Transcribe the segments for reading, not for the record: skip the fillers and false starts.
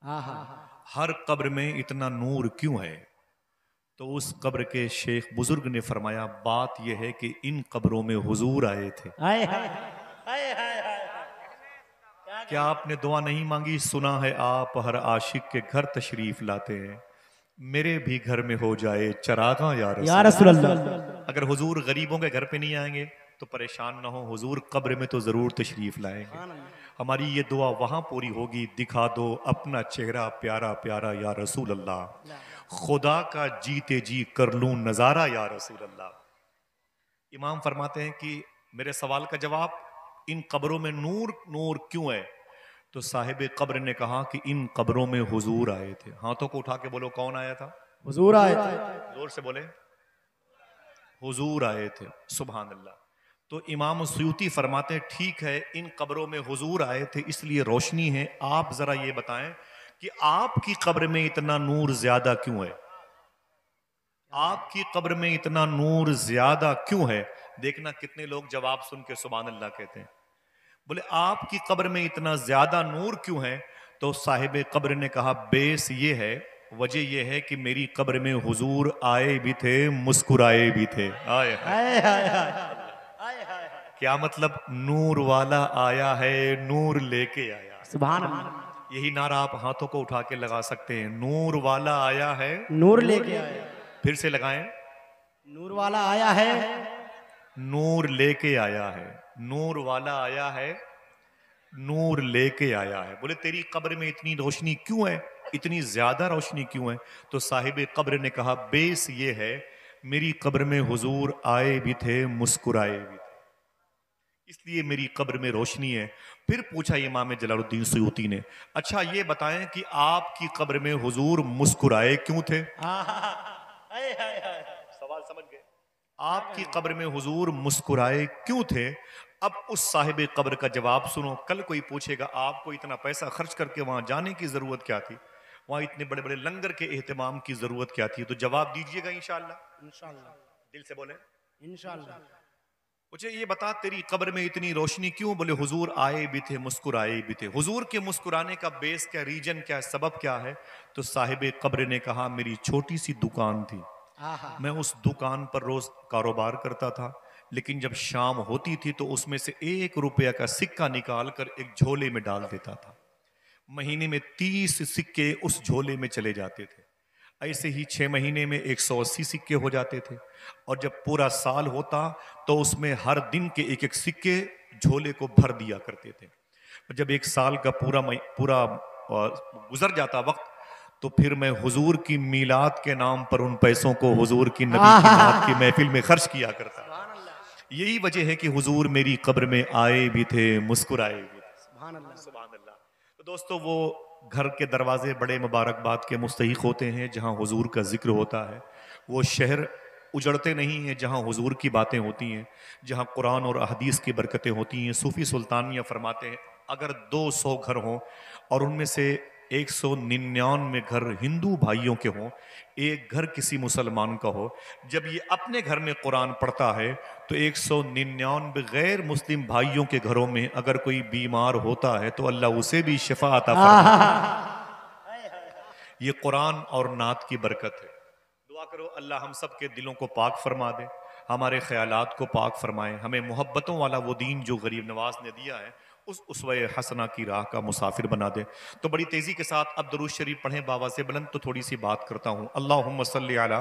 हर कब्र में इतना नूर क्यों है? तो उस कब्र के शेख बुजुर्ग ने फरमाया, बात यह है कि इन कब्रों में हुजूर आए थे। क्या आपने दुआ नहीं मांगी? सुना है आप हर आशिक के घर तशरीफ लाते हैं, मेरे भी घर में हो जाए चरागा या रसूल अल्लाह। अगर हुजूर गरीबों के घर पे नहीं आएंगे तो परेशान ना हो, हुजूर कब्र में तो जरूर तशरीफ लाएंगे। हमारी ये दुआ वहां पूरी होगी, दिखा दो अपना चेहरा प्यारा प्यारा या रसूल अल्लाह, खुदा का जीते जी कर लूं नजारा या रसूल अल्लाह। इमाम फरमाते हैं कि मेरे सवाल का जवाब, इन कब्रों में नूर नूर क्यों है? तो साहिब कब्र ने कहा कि इन कब्रों में हुजूर आए थे। हाथों को उठा के बोलो, कौन आया था? हुजूर आए थे। जोर से बोले, हुजूर आए थे। सुभान अल्लाह। तो इमाम सुयूती फरमाते हैं, ठीक है इन कब्रों में हुजूर आए थे इसलिए रोशनी है। आप जरा ये बताएं कि आपकी कब्र में इतना नूर ज्यादा क्यों है? आपकी कब्र में इतना नूर ज्यादा क्यों है? देखना कितने लोग जवाब सुन के सुभान अल्लाह कहते हैं। बोले आपकी कब्र में इतना ज्यादा नूर क्यों है? तो साहिब कब्र ने कहा, बेस ये है, वजह ये है कि मेरी कब्र में हुजूर आए भी थे, मुस्कुराए भी थे। आए क्या मतलब? नूर वाला आया है, नूर लेके आया। सुभान अल्लाह। यही नारा आप हाथों को उठा के लगा सकते हैं, नूर वाला आया है, नूर लेके आया। फिर से लगाएं, नूर वाला आया है, नूर लेके आया है। नूर वाला आया है, नूर लेके आया है। बोले तेरी कब्र में इतनी रोशनी क्यों है, इतनी ज्यादा रोशनी क्यों है? तो साहिब कब्र ने कहा, बेस ये है मेरी कब्र में हुजूर आए भी थे, मुस्कुराए भी थे, इसलिए मेरी कब्र में रोशनी है। फिर पूछा इमाम जलालुद्दीन सुयूती ने, अच्छा ये बताएं कि आपकी कब्र में हुजूर मुस्कुराए क्यों थे? सवाल समझ गए? आपकी कब्र में हुजूर मुस्कुराए क्यों थे? अब उस साहिब कब्र का जवाब सुनो। कल कोई पूछेगा आपको इतना पैसा खर्च करके वहां जाने की जरूरत क्या थी, वहां इतने बड़े बड़े लंगर के एहतमाम की जरूरत क्या थी? तो जवाब दीजिएगा इंशाअल्लाह। इंशाअल्लाह। दिल से बोले इंशाअल्लाह। मुझे ये बता तेरी कब्र में इतनी रोशनी क्यों? बोले हुजूर आए भी थे, मुस्कुराए भी थे। हुजूर के मुस्कुराने का बेस क्या, रीजन क्या, सबब क्या है? तो साहिब कब्र ने कहा, मेरी छोटी सी दुकान थी, मैं उस दुकान पर रोज कारोबार करता था, लेकिन जब शाम होती थी तो उसमें से 1 रुपया का सिक्का निकाल कर एक झोले में डाल देता था। महीने में 30 सिक्के उस झोले में चले जाते थे। ऐसे ही 6 महीने में 180 सिक्के हो जाते थे, और जब पूरा साल होता तो उसमें हर दिन के एक एक सिक्के झोले को भर दिया करते थे। जब एक साल का पूरा गुजर जाता वक्त, तो फिर मैं हुजूर की मीलाद के नाम पर उन पैसों को हुजूर की नबी की नात की महफिल में खर्च किया करता। यही वजह है कि हुजूर मेरी कब्र में आए भी थे, मुस्कुराए भी थे। सुभान अल्लाह, सुभान अल्लाह। तो दोस्तों, वो घर के दरवाजे बड़े मुबारकबाद के मुस्तहिक होते हैं जहां हुजूर का जिक्र होता है। वो शहर उजड़ते नहीं हैं जहां हुजूर की बातें होती हैं, जहां कुरान और हदीस की बरकतें होती हैं। सूफी सुल्तानिया फरमाते हैं, अगर 200 घर हों और उनमें से 199 घर हिंदू भाइयों के हों, एक घर किसी मुसलमान का हो, जब ये अपने घर में कुरान पढ़ता है तो 199 गैर मुस्लिम भाइयों के घरों में अगर कोई बीमार होता है तो अल्लाह उसे भी शिफा अता फरमाता है। ये कुरान और नात की बरकत है। दुआ करो अल्लाह हम सब के दिलों को पाक फरमा दे, हमारे ख्यालात को पाक फरमाए, हमें मोहब्बतों वाला वो दीन जो गरीब नवाज ने दिया है उस उसवे हसना की राह का मुसाफिर बना दे। तो बड़ी तेजी के साथ अब दरूद शरीफ पढ़ें बाबा से बुलंद। तो थोड़ी सी बात करता हूँ। अल्लाहुम्मा सल्ली अला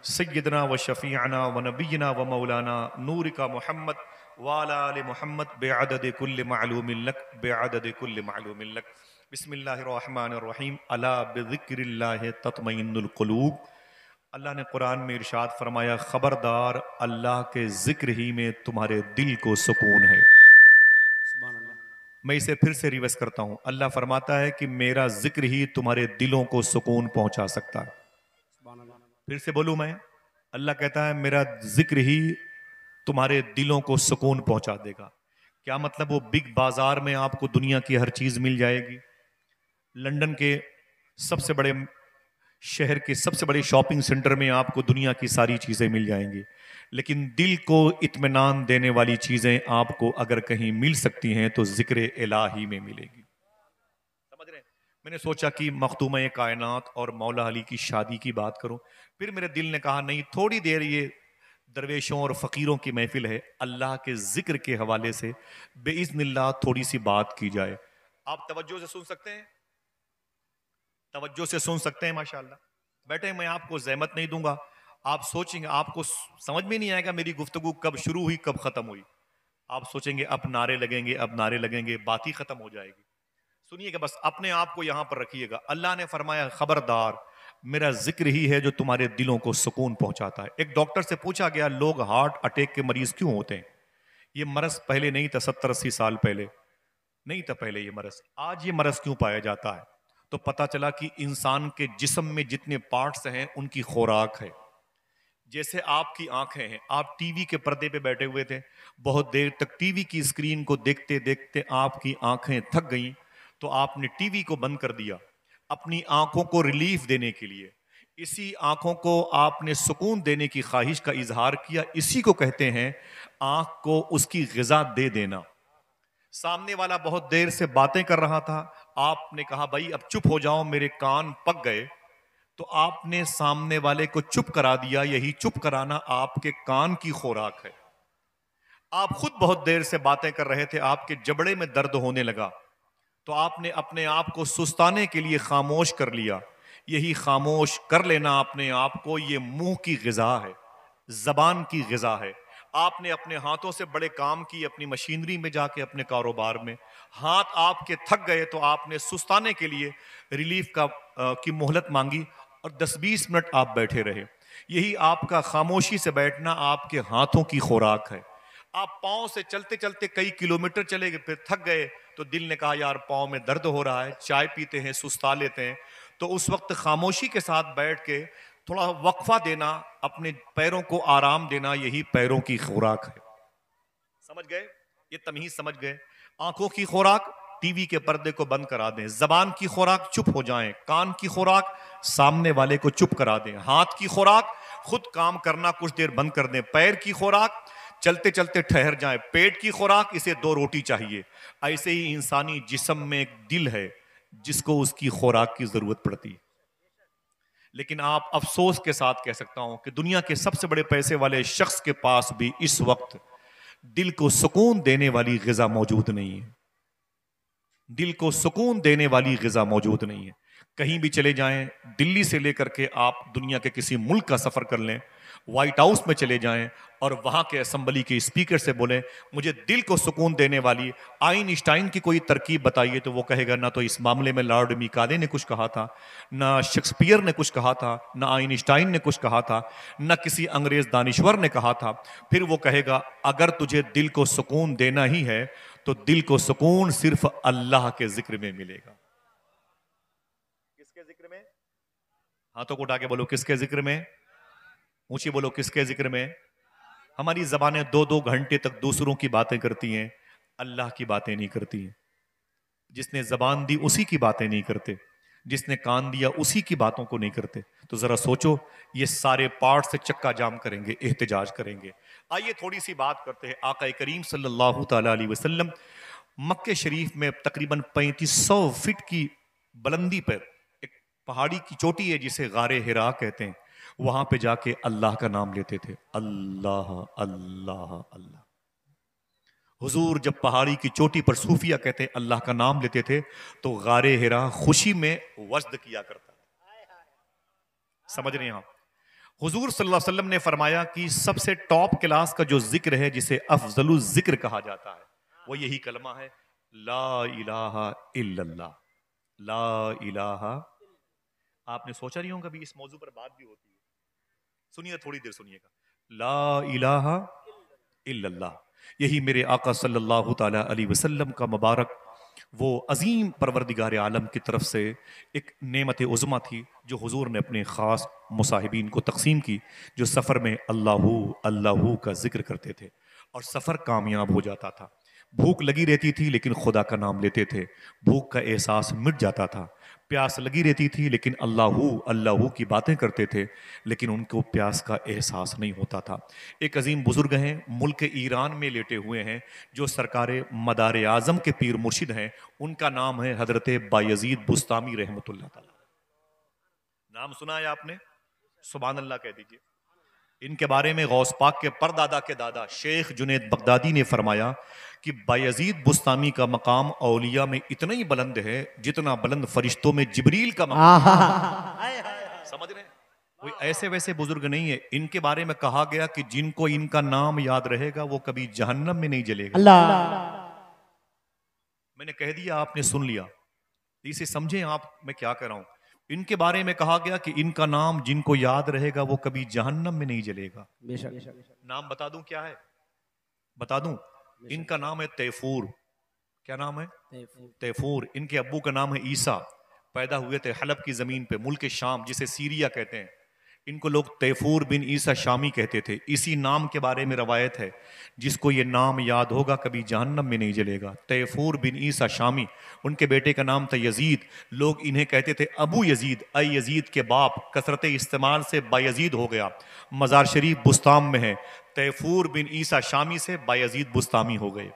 सय्यदना व शफीअना व नबियना व मौलाना नूर का मोहम्मद वाला आले मोहम्मद बेअदद कुल्ल मालूमिन लक, बेअदद कुल्ल मालूमिन लक। बिस्मिल्लाहिर्रहमानिर्रहीम। अला बिज़िक्रिल्लाहि तत्मइन्नुल क़ुलूब। अल्लाह ने कुरान में इरशाद फरमाया, खबरदार अल्लाह के जिक्र ही में तुम्हारे दिल को सुकून है। मैं इसे फिर से रिवर्स करता हूं। अल्लाह फरमाता है कि मेरा जिक्र ही तुम्हारे दिलों को सुकून पहुंचा सकता है। फिर से बोलूं मैं, अल्लाह कहता है मेरा जिक्र ही तुम्हारे दिलों को सुकून पहुंचा देगा। क्या मतलब? वो बिग बाजार में आपको दुनिया की हर चीज मिल जाएगी, लंदन के सबसे बड़े शहर के सबसे बड़े शॉपिंग सेंटर में आपको दुनिया की सारी चीजें मिल जाएंगी, लेकिन दिल को इत्मीनान देने वाली चीजें आपको अगर कहीं मिल सकती हैं तो जिक्र इलाही में मिलेगी। समझ रहे हैं? मैंने सोचा कि मखदूम कायनात और मौला अली की शादी की बात करूं। फिर मेरे दिल ने कहा नहीं, थोड़ी देर ये दरवेशों और फ़कीरों की महफिल है, अल्लाह के जिक्र के हवाले से बेइज़्निल्लाह थोड़ी सी बात की जाए। आप तवज्जो से सुन सकते हैं, तवज्जो से सुन सकते हैं माशाल्लाह। बैठे, मैं आपको जहमत नहीं दूंगा। आप सोचेंगे, आपको समझ में नहीं आएगा मेरी गुफ्तगू कब शुरू हुई कब खत्म हुई। आप सोचेंगे अब नारे लगेंगे, अब नारे लगेंगे, बात ही खत्म हो जाएगी। सुनिएगा, बस अपने आप को यहां पर रखिएगा। अल्लाह ने फरमाया खबरदार, मेरा जिक्र ही है जो तुम्हारे दिलों को सुकून पहुंचाता है। एक डॉक्टर से पूछा गया, लोग हार्ट अटैक के मरीज क्यों होते हैं? ये मरज पहले नहीं था, 70-80 साल पहले नहीं था पहले ये मरज। आज ये मरज क्यों पाया जाता है? तो पता चला कि इंसान के जिस्म में जितने पार्ट्स हैं उनकी खुराक है। जैसे आपकी आंखें हैं, आप टीवी के पर्दे पे बैठे हुए थे, बहुत देर तक टीवी की स्क्रीन को देखते देखते आपकी आंखें थक गईं, तो आपने टीवी को बंद कर दिया अपनी आंखों को रिलीफ देने के लिए। इसी आंखों को आपने सुकून देने की ख्वाहिश का इजहार किया। इसी को कहते हैं आंख को उसकी गिजा दे देना। सामने वाला बहुत देर से बातें कर रहा था, आपने कहा भाई अब चुप हो जाओ, मेरे कान पक गए, तो आपने सामने वाले को चुप करा दिया। यही चुप कराना आपके कान की खुराक है। आप खुद बहुत देर से बातें कर रहे थे, आपके जबड़े में दर्द होने लगा, तो आपने अपने आप को सुस्ताने के लिए खामोश कर लिया। यही खामोश कर लेना अपने आप को, ये मुंह की गिजा है, जबान की गिजा है। आपने अपने हाथों से बड़े काम किए, अपनी मशीनरी में जाके, अपने कारोबार में। हाथ आपके थक गए तो आपने सुस्ताने के लिए रिलीफ की मोहलत मांगी और 10-20 मिनट आप बैठे रहे। यही आपका खामोशी से बैठना आपके हाथों की खुराक है। आप पांव से चलते चलते कई किलोमीटर चले गए, फिर थक गए, तो दिल ने कहा यार पांव में दर्द हो रहा है, चाय पीते हैं, सुस्ता लेते हैं। तो उस वक्त खामोशी के साथ बैठ के थोड़ा वक्फा देना, अपने पैरों को आराम देना, यही पैरों की खुराक है। समझ गए? ये तमीज समझ गए? आंखों की खुराक टीवी के पर्दे को बंद करा दें। जबान की खुराक चुप हो जाएं। कान की खुराक सामने वाले को चुप करा दें। हाथ की खुराक खुद काम करना कुछ देर बंद कर दें। पैर की खुराक चलते चलते ठहर जाएं। पेट की खुराक इसे 2 रोटी चाहिए। ऐसे ही इंसानी जिस्म में एक दिल है जिसको उसकी खुराक की जरूरत पड़ती है। लेकिन आप अफसोस के साथ कह सकता हूं कि दुनिया के सबसे बड़े पैसे वाले शख्स के पास भी इस वक्त दिल को सुकून देने वाली गिजा मौजूद नहीं है। दिल को सुकून देने वाली गिजा मौजूद नहीं है। कहीं भी चले जाएं, दिल्ली से लेकर के आप दुनिया के किसी मुल्क का सफर कर लें, व्हाइट हाउस में चले जाएं और वहां के असेंबली के स्पीकर से बोलें मुझे दिल को सुकून देने वाली आइंस्टाइन की कोई तरकीब बताइए, तो वो कहेगा ना तो इस मामले में लॉर्ड मिकाले ने कुछ कहा था, ना शेक्सपियर ने कुछ कहा था, ना आइंस्टाइन ने कुछ कहा था, ना किसी अंग्रेज दानिश्वर ने कहा था। फिर वो कहेगा अगर तुझे दिल को सुकून देना ही है तो दिल को सुकून सिर्फ अल्लाह के जिक्र में मिलेगा। किसके जिक्र में? हाथों को उठा के बोलो किसके जिक्र में? ऊंची बोलो किसके जिक्र में? हमारी जबानें 2-2 घंटे तक दूसरों की बातें करती हैं, अल्लाह की बातें नहीं करती हैं। जिसने जबान दी उसी की बातें नहीं करते, जिसने कान दिया उसी की बातों को नहीं करते। तो जरा सोचो, ये सारे पार्ट से चक्का जाम करेंगे, एहतजाज करेंगे। आइए थोड़ी सी बात करते हैं। आका करीम सल्लल्लाहु ताला अलैहि वसल्लम मक्के शरीफ में तकरीबन 3500 फीट की बुलंदी पर एक पहाड़ी की चोटी है जिसे गारे हिरा कहते हैं, वहां पे जाके अल्लाह का नाम लेते थे। अल्लाह अल्लाह अल्लाह। हुजूर जब पहाड़ी की चोटी पर सूफिया कहते हैं अल्लाह का नाम लेते थे तो गारे हिरा खुशी में वज्द किया करता था। समझ रहे हैं आप? हुजूर सल्लल्लाहु अलैहि वसल्लम ने फरमाया कि सबसे टॉप क्लास का जो जिक्र है, जिसे अफजलुल जिक्र कहा जाता है, वो यही कलमा है, ला इलाहा इल्लल्लाह। ला इलाहा। आपने सोचा नहीं होगा कभी इस मौजू पर बात भी होती है। सुनिए, थोड़ी देर सुनिएगा। ला इलाहा इल्लल्लाह, यही मेरे आका सल्लल्लाहु ताला अलैहि वसल्लम का मुबारक वो अजीम परवरदिगार आलम की तरफ से एक नेमत उज़्मा थी जो हुजूर ने अपने ख़ास मुसाहिबीन को तकसीम की, जो सफ़र में अल्लाहू अल्लाहू का जिक्र करते थे और सफ़र कामयाब हो जाता था। भूख लगी रहती थी लेकिन खुदा का नाम लेते थे, भूख का एहसास मिट जाता था। प्यास लगी रहती थी लेकिन अल्लाहू अल्लाहू की बातें करते थे, लेकिन उनको प्यास का एहसास नहीं होता था। एक अजीम बुजुर्ग हैं, मुल्क ईरान में लेटे हुए हैं, जो सरकार मदार आज़म के पीर मुर्शिद हैं। उनका नाम है हजरत बायजीद बुस्तामी रहमतुल्लाह तआला। नाम सुना है आपने? सुभान अल्लाह कह दीजिए। इनके बारे में गौस पाक के परदादा के दादा शेख जुनैद बगदादी ने फरमाया कि बायजीद बुस्तामी का मकाम औलिया में इतना ही बुलंद है जितना बुलंद फरिश्तों में जिब्रील का मकाम। समझ रहे हैं? कोई ऐसे वैसे बुजुर्ग नहीं है। इनके बारे में कहा गया कि जिनको इनका नाम याद रहेगा वो कभी जहन्नम में नहीं जलेगा। अल्लाह। मैंने कह दिया, आपने सुन लिया, इसे समझें आप मैं क्या कह रहा हूं। इनके बारे में कहा गया कि इनका नाम जिनको याद रहेगा वो कभी जहन्नम में नहीं जलेगा। बेशक। नाम बता दूं क्या है? बता दूं, इनका नाम है तैफूर। क्या नाम है? तैफूर। इनके अब्बू का नाम है ईसा। पैदा हुए थे हलब की जमीन पे, मुल्क शाम जिसे सीरिया कहते हैं। इनको लोग तैफूर बिन ईसा शामी कहते थे। इसी नाम के बारे में रवायत है, जिसको ये नाम याद होगा कभी जहन्नम में नहीं जलेगा। तैफूर बिन ईसा शामी। उनके बेटे का नाम था यजीद। लोग इन्हें कहते थे अबू यजीद। अय यजीद के बाप कसरत इस्तेमाल से बायजीद हो गया। मज़ार शरीफ बुस्ताम में है। तैफूर बिन ईसा शामी से बायजीद बुस्तामी हो गए।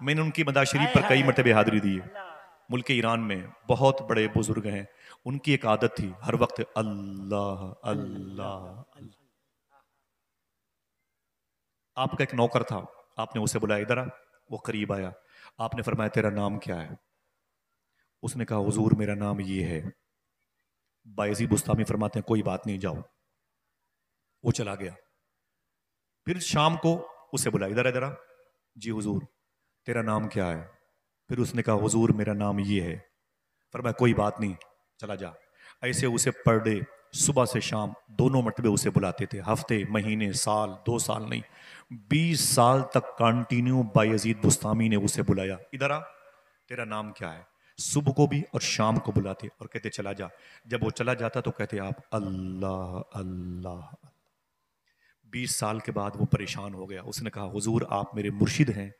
मैंने उनकी मज़ार शरीफ पर कई मरतबे हाजिरी दी है। मुल्क ईरान में बहुत बड़े बुजुर्ग हैं। उनकी एक आदत थी, हर वक्त अल्लाह अल्लाह अल्लाह। आपका एक नौकर था, आपने उसे बुलाया, इधर आ। वो करीब आया, आपने फरमाया तेरा नाम क्या है? उसने कहा हुजूर मेरा नाम ये है। बायजीद बुस्तामी फरमाते हैं कोई बात नहीं, जाओ। वो चला गया। फिर शाम को उसे बुलाया, इधर इधर आ। जी हुजूर तेरा नाम क्या है? फिर उसने कहा हुजूर मेरा नाम ये है। फरमाया कोई बात नहीं, चला जा। ऐसे उसे पर डे सुबह से शाम दोनों मरतबे उसे बुलाते थे। हफ्ते, महीने, साल, 2 साल नहीं, 20 साल तक कंटिन्यू बायजीद बुस्तामी ने उसे बुलाया, इधर आ तेरा नाम क्या है? सुबह को भी और शाम को बुलाते और कहते चला जा। जब वो चला जाता तो कहते आप अल्लाह अल्लाह। 20 साल के बाद वो परेशान हो गया। उसने कहा हुजूर आप मेरे मुर्शिद हैं,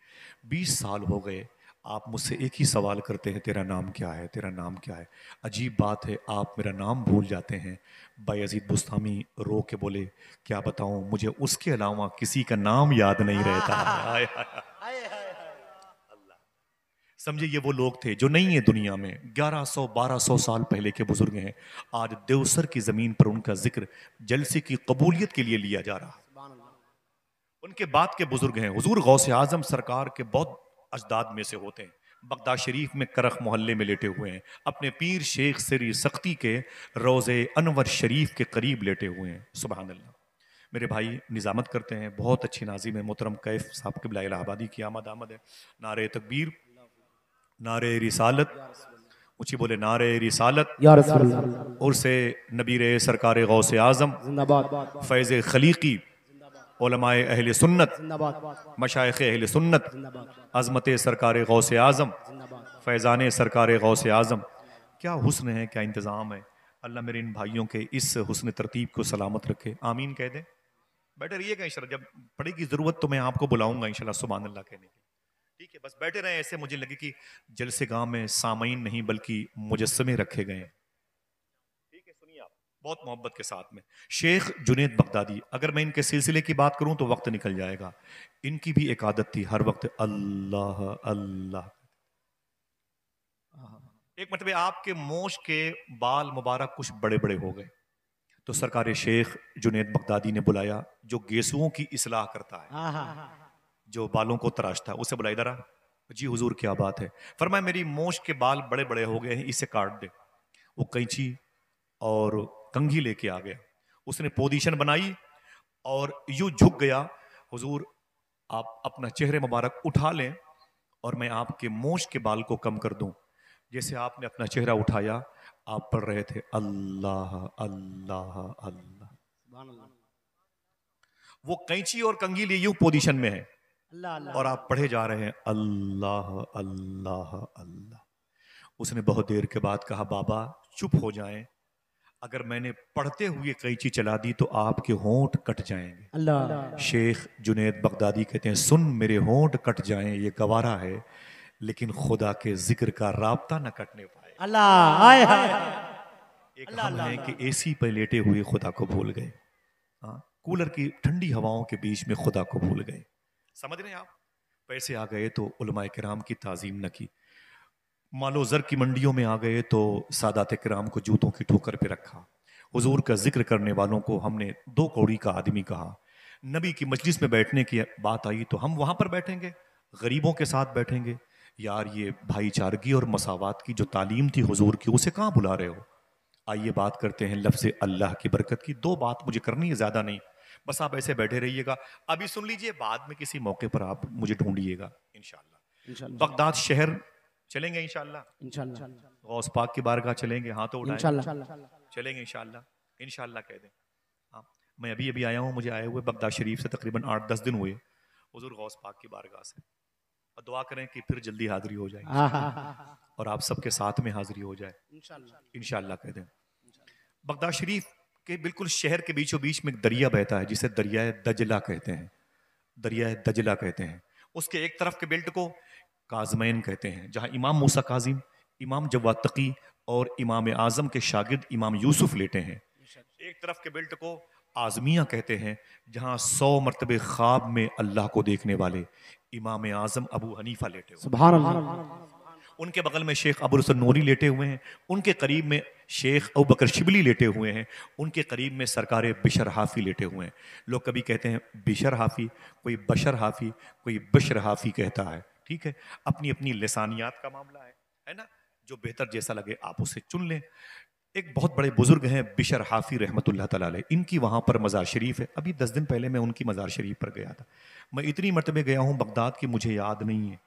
20 साल हो गए, आप मुझसे एक ही सवाल करते हैं तेरा नाम क्या है, तेरा नाम क्या है? अजीब बात है आप मेरा नाम भूल जाते हैं। बायजीद बुस्तामी रो के बोले क्या बताऊं, मुझे उसके अलावा किसी का नाम याद नहीं रहता है। आय हाय अल्लाह। समझे, ये वो लोग थे जो नहीं है दुनिया में। 1100-1200 साल पहले के बुजुर्ग हैं। आज देवसर की जमीन पर उनका जिक्र जलसे की कबूलियत के लिए लिया जा रहा। उनके बाद के बुजुर्ग हैं हुजूर गौसे आजम सरकार के बहुत अजदाद में से होते हैं। बगदाद शरीफ में करख मोहल्ले में लेटे हुए हैं। अपने पीर शेख सरी सख्ती के रोज़े अनवर शरीफ के करीब लेटे हुए हैं। सुभान अल्लाह। मेरे भाई निजामत करते हैं, बहुत अच्छी नाज़िम है, मोहतरम कैफ साहब क़िबला इलाहाबादी की आमद आमद है। नारे तकबीर, नारे रिसालत, ऊंची बोले नारे रिसालत। और से नबीर सरकार गौसे आज़म फैज़ खलीकी उलमाए अहले सुन्नत मशाइख अहले सुन्नत अज़मत सरकार गौसे आज़म फैज़ान सरकार गौसे आज़म। क्या हुस्न है, क्या इंतज़ाम है। अल्लाह मेरे इन भाइयों के इस हुस्न तरतीब को सलामत रखे, आमीन कह दे। बैठे रहिएगा, इंशाल्लाह जब पड़ेगी ज़रूरत तो मैं आपको बुलाऊंगा इंशाल्लाह सुभान अल्लाह कहने के। ठीक है, बस बैठे रहे ऐसे। मुझे लगे कि जलसे गांव में सामईन नहीं बल्कि मुजस्समे रखे गए हैं। ठीक है, सुनिए आप बहुत मोहब्बत के साथ में। शेख जुनैद बगदादी, अगर मैं इनके सिलसिले की बात करूं तो वक्त निकल जाएगा। इनकी भी एक आदत थी, हर वक्त अल्लाह अल्लाह। एक मतलब आपके मोश के बाल मुबारक कुछ बड़े बड़े हो गए तो सरकार शेख जुनैद बगदादी ने बुलाया, जो गेसुओं की इस्लाह करता है, जो बालों को तराशता है, उसे बुलाई दरा। जी हुजूर क्या बात है? फरमाया मेरी मोश के बाल बड़े बड़े हो गए हैं, इसे काट दे। वो कैंची और कंघी लेके आ गया। उसने पोजीशन बनाई और यूं झुक गया, हुजूर आप अपना चेहरे मुबारक उठा लें और मैं आपके मोश के बाल को कम कर दूं। जैसे आपने अपना चेहरा उठाया, आप पढ़ रहे थे अल्लाह अल्लाह अल्लाह। वो कैंची और कंघी लिए यूं पोजीशन में है और आप पढ़े जा रहे हैं अल्लाह अल्लाह अल्लाह। उसने बहुत देर के बाद कहा बाबा चुप हो जाएं, अगर मैंने पढ़ते हुए कैंची चला दी तो आपके होंठ कट जाएंगे। अल्लाह। शेख जुनैद बगदादी कहते हैं सुन मेरे होंठ कट जाएं ये गवारा है, लेकिन खुदा के जिक्र का राब्ता न कटने पाए। अल्लाह आए हाय एक हम हैं कि एसी पर लेटे हुए खुदा को भूल गए, हाँ, कूलर की ठंडी हवाओं के बीच में खुदा को भूल गए। समझ रहे हैं आप? पैसे आ गए तो उलमाए किराम की ताजीम न की, मालो ज़र की मंडियों में आ गए तो सादात किराम को जूतों की ठोकर पे रखा, हुजूर का जिक्र करने वालों को हमने दो कौड़ी का आदमी कहा, नबी की मजलिस में बैठने की बात आई तो हम वहां पर बैठेंगे, गरीबों के साथ बैठेंगे। यार ये भाईचारगी और मसावात की जो तालीम थी हुजूर की, उसे कहाँ बुला रहे हो? आइए बात करते हैं लफ्ज़ अल्लाह की बरकत की। दो बात मुझे करनी है, ज़्यादा नहीं, बस आप ऐसे बैठे रहिएगा, अभी सुन लीजिए, बाद में किसी मौके पर आप मुझे ढूंढिएगा इंशाल्लाह। इंशाल्लाह बगदाद शहर चलेंगे इंशाल्लाह, इंशाल्लाह गौस पाक की बारगाह चलेंगे, हाँ तो उठाएं, इंशाल्लाह चलेंगे इंशाल्लाह, इंशाल्लाह कह दें। हाँ, मैं अभी अभी आया हूँ, मुझे आए हुए बगदाद शरीफ से तकरीबन 8-10 दिन हुए, हुजूर गौस पाक की बारगाह से, और दुआ करें कि फिर जल्दी हाजिरी हो जाए और आप सबके साथ में हाजिरी हो जाए इंशाल्लाह कह दें। बगदाद शरीफ के बिल्कुल शहर के बीचों बीच में एक दरिया बहता है जिसे दरियाए दजला कहते हैं, दरियाए दजला कहते हैं। उसके एक तरफ के बेल्ट को काज़मैन कहते हैं, जहाँ इमाम मूसा काजिम, इमाम जवाद तकी और इमाम आज़म के शागिर्द इमाम यूसुफ लेटे हैं। एक तरफ के बेल्ट को आज़मिया कहते हैं, जहाँ 100 मरतबे ख्वाब में अल्लाह को देखने वाले इमाम आज़म अबू हनीफा लेटे हुए। सुभान अल्लाह उनके बगल में शेख अबू रसूल नूरी लेटे हुए हैं, उनके करीब में शेख अबू बकर शिबली लेटे हुए हैं, उनके करीब में सरकार बिशर हाफी लेटे हुए हैं। लोग कभी कहते हैं बिशर हाफी, कोई बशर हाफी, कोई बशर हाफी कहता है, ठीक है, अपनी अपनी लिसानियात का मामला है ना, जो बेहतर जैसा लगे आप उसे चुन लें। एक बहुत बड़े बुजुर्ग हैं बिशर हाफी रहमतुल्लाह तआला अलैह, इनकी वहाँ पर मज़ार शरीफ है। अभी 10 दिन पहले मैं उनकी मज़ार शरीफ पर गया था। मैं इतनी मरतबे गया हूँ बगदाद की, मुझे याद नहीं है।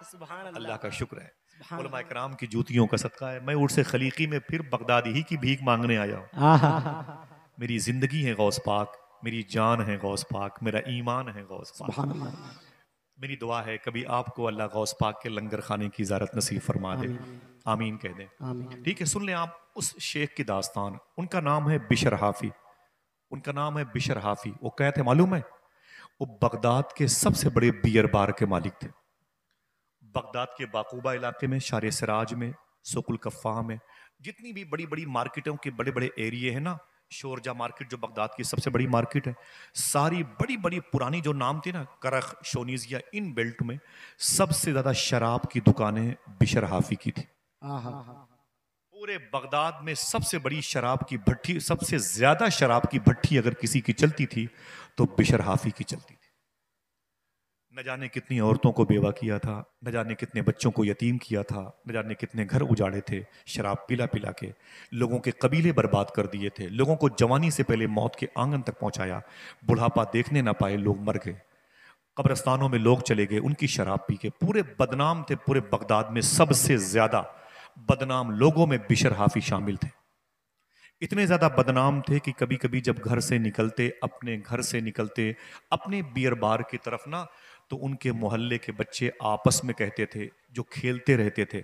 सुभान अल्लाह का शुक्र है, उलमाए किराम की जूतियों का सदका है, मैं उर्से खलीकी में फिर बगदाद ही की भीख मांगने आया हूँ। मेरी जिंदगी है गौस पाक, मेरी जान है गौस पाक, मेरा ईमान है गौस पाक। मेरी दुआ है कभी आपको अल्लाह गौस पाक के लंगर खाने की इजारत नसीब फरमा दे, आमीन कह दें। ठीक है, सुन लें आप उस शेख की दास्तान। उनका नाम है बिशर हाफी, उनका नाम है बिशर हाफी। वो क्या थे मालूम है? वो बगदाद के सबसे बड़े बियर बार के मालिक थे। बगदाद के बाकूबा इलाके में, शार सिराज में, सुकुल कफ़ा में, जितनी भी बड़ी बड़ी मार्केटों के बड़े बड़े एरिए हैं ना, शोरजा मार्केट जो बगदाद की सबसे बड़ी मार्केट है, सारी बड़ी बड़ी पुरानी जो नाम थी ना, करख, शोनीजिया, इन बेल्ट में सबसे ज्यादा शराब की दुकानें बिशर हाफी की थी। पूरे बगदाद में सबसे बड़ी शराब की भट्टी, सबसे ज्यादा शराब की भट्टी अगर किसी की चलती थी तो बिशर हाफी की चलती थी। न जाने कितनी औरतों को बेवा किया था, न जाने कितने बच्चों को यतीम किया था, न जाने कितने घर उजाड़े थे शराब पिला पिला के, लोगों के कबीले बर्बाद कर दिए थे, लोगों को जवानी से पहले मौत के आंगन तक पहुंचाया, बुढ़ापा देखने ना पाए लोग मर गए, कब्रिस्तानों में लोग चले गए उनकी शराब पी के। पूरे बदनाम थे, पूरे बगदाद में सबसे ज्यादा बदनाम लोगों में बिशर हाफी शामिल थे। इतने ज्यादा बदनाम थे कि कभी कभी जब घर से निकलते, अपने घर से निकलते अपने बियर बार की तरफ ना, तो उनके मोहल्ले के बच्चे आपस में कहते थे, जो खेलते रहते थे,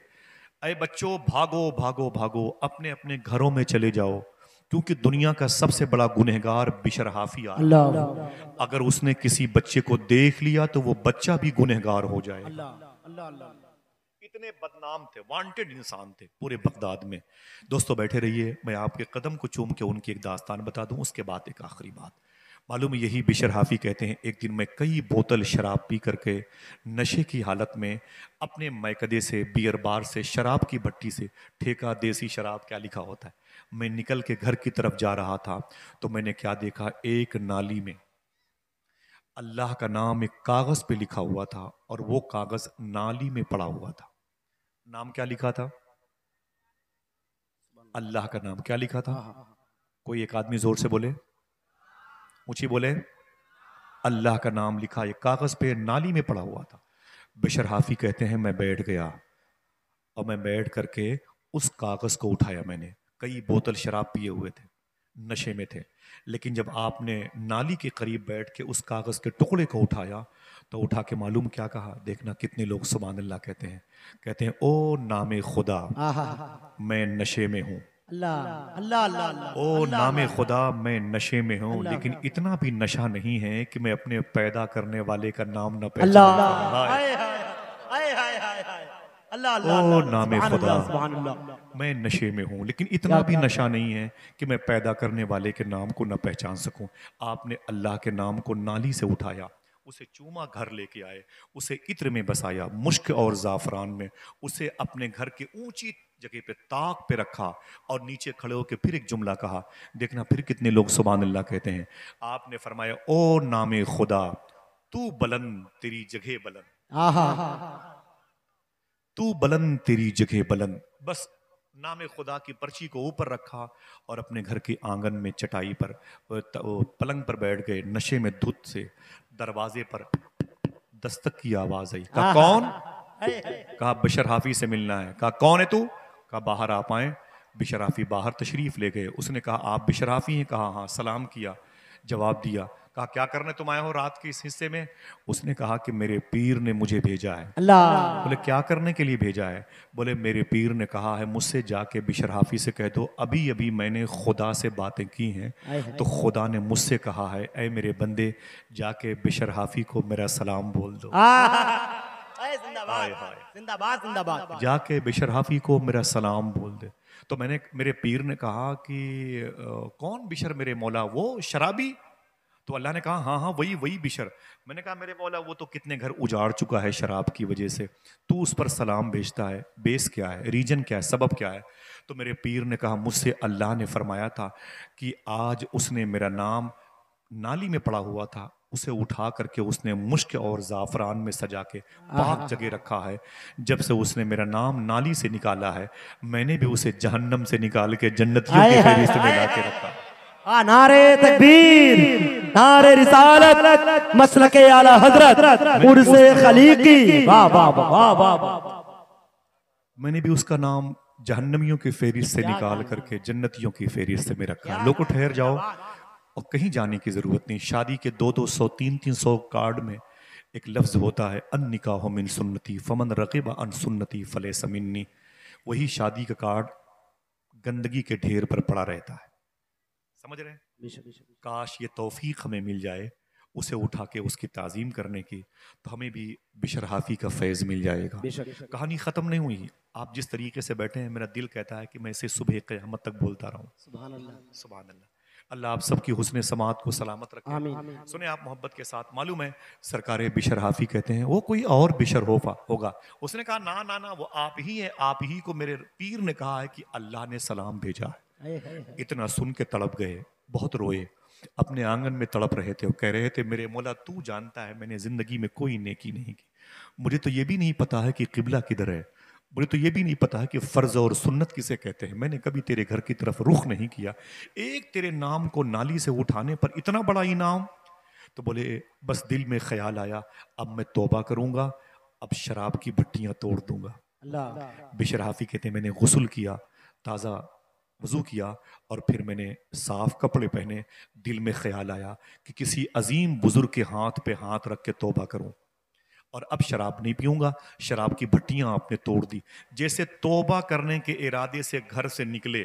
अरे बच्चों भागो भागो भागो, अपने अपने घरों में चले जाओ, क्योंकि दुनिया का सबसे बड़ा गुनहगार बिशर हाफी आ रहा है। अगर उसने किसी बच्चे को देख लिया तो वो बच्चा भी गुनहगार हो जाएगा। इतने बदनाम थे, वांटेड इंसान थे पूरे बगदाद में। दोस्तों बैठे रहिए, मैं आपके कदम को चूम के उनकी एक दास्तान बता दूं, उसके बाद एक आखिरी बात। मालूम है यही बिशर हाफी कहते हैं, एक दिन मैं कई बोतल शराब पी करके नशे की हालत में अपने मैकदे से, बियर बार से, शराब की भट्टी से, ठेका देसी शराब क्या लिखा होता है, मैं निकल के घर की तरफ जा रहा था तो मैंने क्या देखा, एक नाली में अल्लाह का नाम एक कागज पे लिखा हुआ था और वो कागज नाली में पड़ा हुआ था। नाम क्या लिखा था? अल्लाह का नाम क्या लिखा था? कोई एक आदमी जोर से बोले, ऊंची बोले, अल्लाह का नाम लिखा एक कागज पे नाली में पड़ा हुआ था। बिशर हाफी कहते हैं मैं बैठ गया और मैं बैठ करके उस कागज को उठाया। मैंने कई बोतल शराब पिए हुए थे, नशे में थे, लेकिन जब आपने नाली के करीब बैठ के उस कागज के टुकड़े को उठाया तो उठा के मालूम क्या कहा? देखना कितने लोग सुभान अल्लाह कहते हैं, कहते हैं ओ नामे खुदा मैं नशे में हूँ, ओ नामे खुदा मैं नशे में हूँ, लेकिन इतना भी नशा नहीं है कि मैं अपने पैदा करने वाले का नाम न पहचान। अल्लाह ओ अल्लाह नाम सुभान खुदा, अल्लाह सुभान अल्लाह। मैं नशे में हूँ, लेकिन इतना क्या भी क्या नशा नहीं है कि मैं पैदा करने वाले के नाम को न पहचान सकूं। आपने अल्लाह के नाम को नाली से उठाया, उसे चूमा घर लेके आए, उसे इत्र में बसाया, मुश्क और ज़ाफ़रान में, उसे अपने घर की ऊंची जगह पे ताक पे रखा और नीचे खड़े होकर फिर एक जुमला कहा। देखना फिर कितने लोग सुभान अल्लाह कहते हैं। आपने फरमाया, ओ नाम खुदा, तू बुलंद तेरी जगह बुलंद, आहा तू बुलंद तेरी जगह बुलंद। बस नाम खुदा की पर्ची को ऊपर रखा और अपने घर के आंगन में चटाई पर वो पलंग पर बैठ गए। नशे में धुत से दरवाजे पर दस्तक की आवाज आई। कहा कौन? कहा बिशर हाफी से मिलना है। कहा कौन है तू? कहा बाहर आप आए। बिशर हाफी बाहर तशरीफ ले गए। उसने कहा आप बिशर हाफी हैं? कहा हाँ। सलाम किया, जवाब दिया। कहा क्या करने तुम आए हो रात के इस हिस्से में? उसने कहा कि मेरे पीर ने मुझे भेजा है। अल्लाह बोले क्या करने के लिए भेजा है? बोले मेरे पीर ने कहा है मुझसे जाके बिशर हाफी से कह दो अभी अभी मैंने खुदा से बातें की हैं, तो खुदा ने मुझसे कहा है ऐ मेरे बंदे जाके बिशर हाफी को मेरा सलाम बोल दो। जिंदाबाद हाय हाय, जिंदाबाद जिंदाबाद। जाके बिशर हाफी को मेरा सलाम बोल दे। तो मैंने मेरे पीर ने कहा कि कौन बिशर मेरे मौला? वो शराबी? तो अल्लाह ने कहा हाँ हाँ वही वही बिशर। मैंने कहा मेरे मौला वो तो कितने घर उजाड़ चुका है शराब की वजह से, तू उस पर सलाम भेजता है, बेस क्या है, रीजन क्या है, सबब क्या है? तो मेरे पीर ने कहा मुझसे अल्लाह ने फरमाया था कि आज उसने मेरा नाम नाली में पड़ा हुआ था, उसे उठा करके उसने मुश्क और ज़ाफ़रान में सजा के पाक जगह रखा है। जब से उसने मेरा नाम नाली से निकाला है, मैंने भी उसे जहन्नम से निकाल के जन्नतियों की फहरिस्त में ला के रखा। नारे तकबीर, नारे रिसालत, मसलके आला हजरत, उर्से खलीकी। वाह वाह वाह वाह वाह। मैंने भी उसका नाम जहन्नमियों की फेरिस्त से निकाल करके जन्नतियों की फेरिस्त में रखा। लोगों ठहर जाओ और कहीं जाने की जरूरत नहीं। शादी के 200 300 कार्ड में एक लफ्ज होता है अन निकाह मिन सुन्नती फमन रगिब अन सुन्नती फले समिन्नी। वही शादी का कार्ड गंदगी के ढेर पर पड़ा रहता है। समझ रहे हैं? काश ये तौफीक हमें मिल जाए उसे उठा के उसकी ताजीम करने की, तो हमें भी बिशर हाफी का फैज़ मिल जाएगा। कहानी ख़त्म नहीं हुई। आप जिस तरीके से बैठे हैं मेरा दिल कहता है कि मैं इसे सुबह क़यामत तक बोलता रहूं। सुभान अल्लाह सुभान अल्लाह। अल्लाह आप सबकी हुस्न समात को सलामत रखे। आमीन। सुने आप मोहब्बत के साथ। मालूम है सरकार बिशर हाफी कहते हैं वो कोई और बिशर होगा। उसने कहा ना ना ना, वो आप ही है। आप ही को मेरे पीर ने कहा है कि अल्लाह ने सलाम भेजा है। इतना सुन के तड़प गए, बहुत रोए, अपने आंगन में तड़प रहे थे। वो कह रहे थे मेरे मौला तू जानता है मैंने जिंदगी में कोई नेकी नहीं की। मुझे तो ये भी नहीं पता है कि किबला किधर है। मुझे तो ये भी नहीं पता है कि फर्ज और सुन्नत किसे कहते हैं। मैंने कभी तेरे घर की तरफ रुख नहीं किया। एक तेरे नाम को नाली से उठाने पर इतना बड़ा इनाम। तो बोले बस दिल में ख्याल आया अब मैं तौबा करूंगा, अब शराब की भट्टियां तोड़ दूंगा। अल्लाह बिशर हाफी कहते मैंने गुस्ल किया, ताज़ा वज़ू किया और फिर मैंने साफ कपड़े पहने। दिल में ख्याल आया कि किसी अजीम बुजुर्ग के हाथ पे हाथ रख के तौबा करूं और अब शराब नहीं पीऊंगा। शराब की भट्टियां आपने तोड़ दी। जैसे तौबा करने के इरादे से घर से निकले,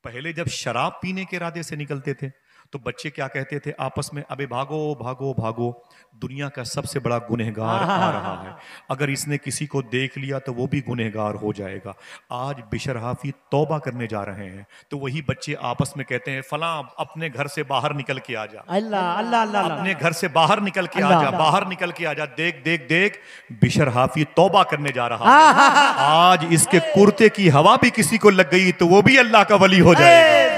पहले जब शराब पीने के इरादे से निकलते थे तो बच्चे क्या कहते थे आपस में? अबे भागो भागो भागो, दुनिया का सबसे बड़ा गुनहगार आ रहा है, अगर इसने किसी को देख लिया तो वो भी गुनहगार हो जाएगा। आज बिशर हाफी तौबा करने जा रहे हैं तो वही बच्चे आपस में कहते हैं फलां अपने घर से बाहर निकल के आ जा, अल्लाह अल्लाह अल्लाह अपने घर से बाहर निकल के आ अल्लाह। जा, बाहर निकल के आ जा। देख देख देख, बिशर हाफी तौबा करने जा रहा है। आज इसके कुर्ते की हवा भी किसी को लग गई तो वो भी अल्लाह का वली हो जाएगा।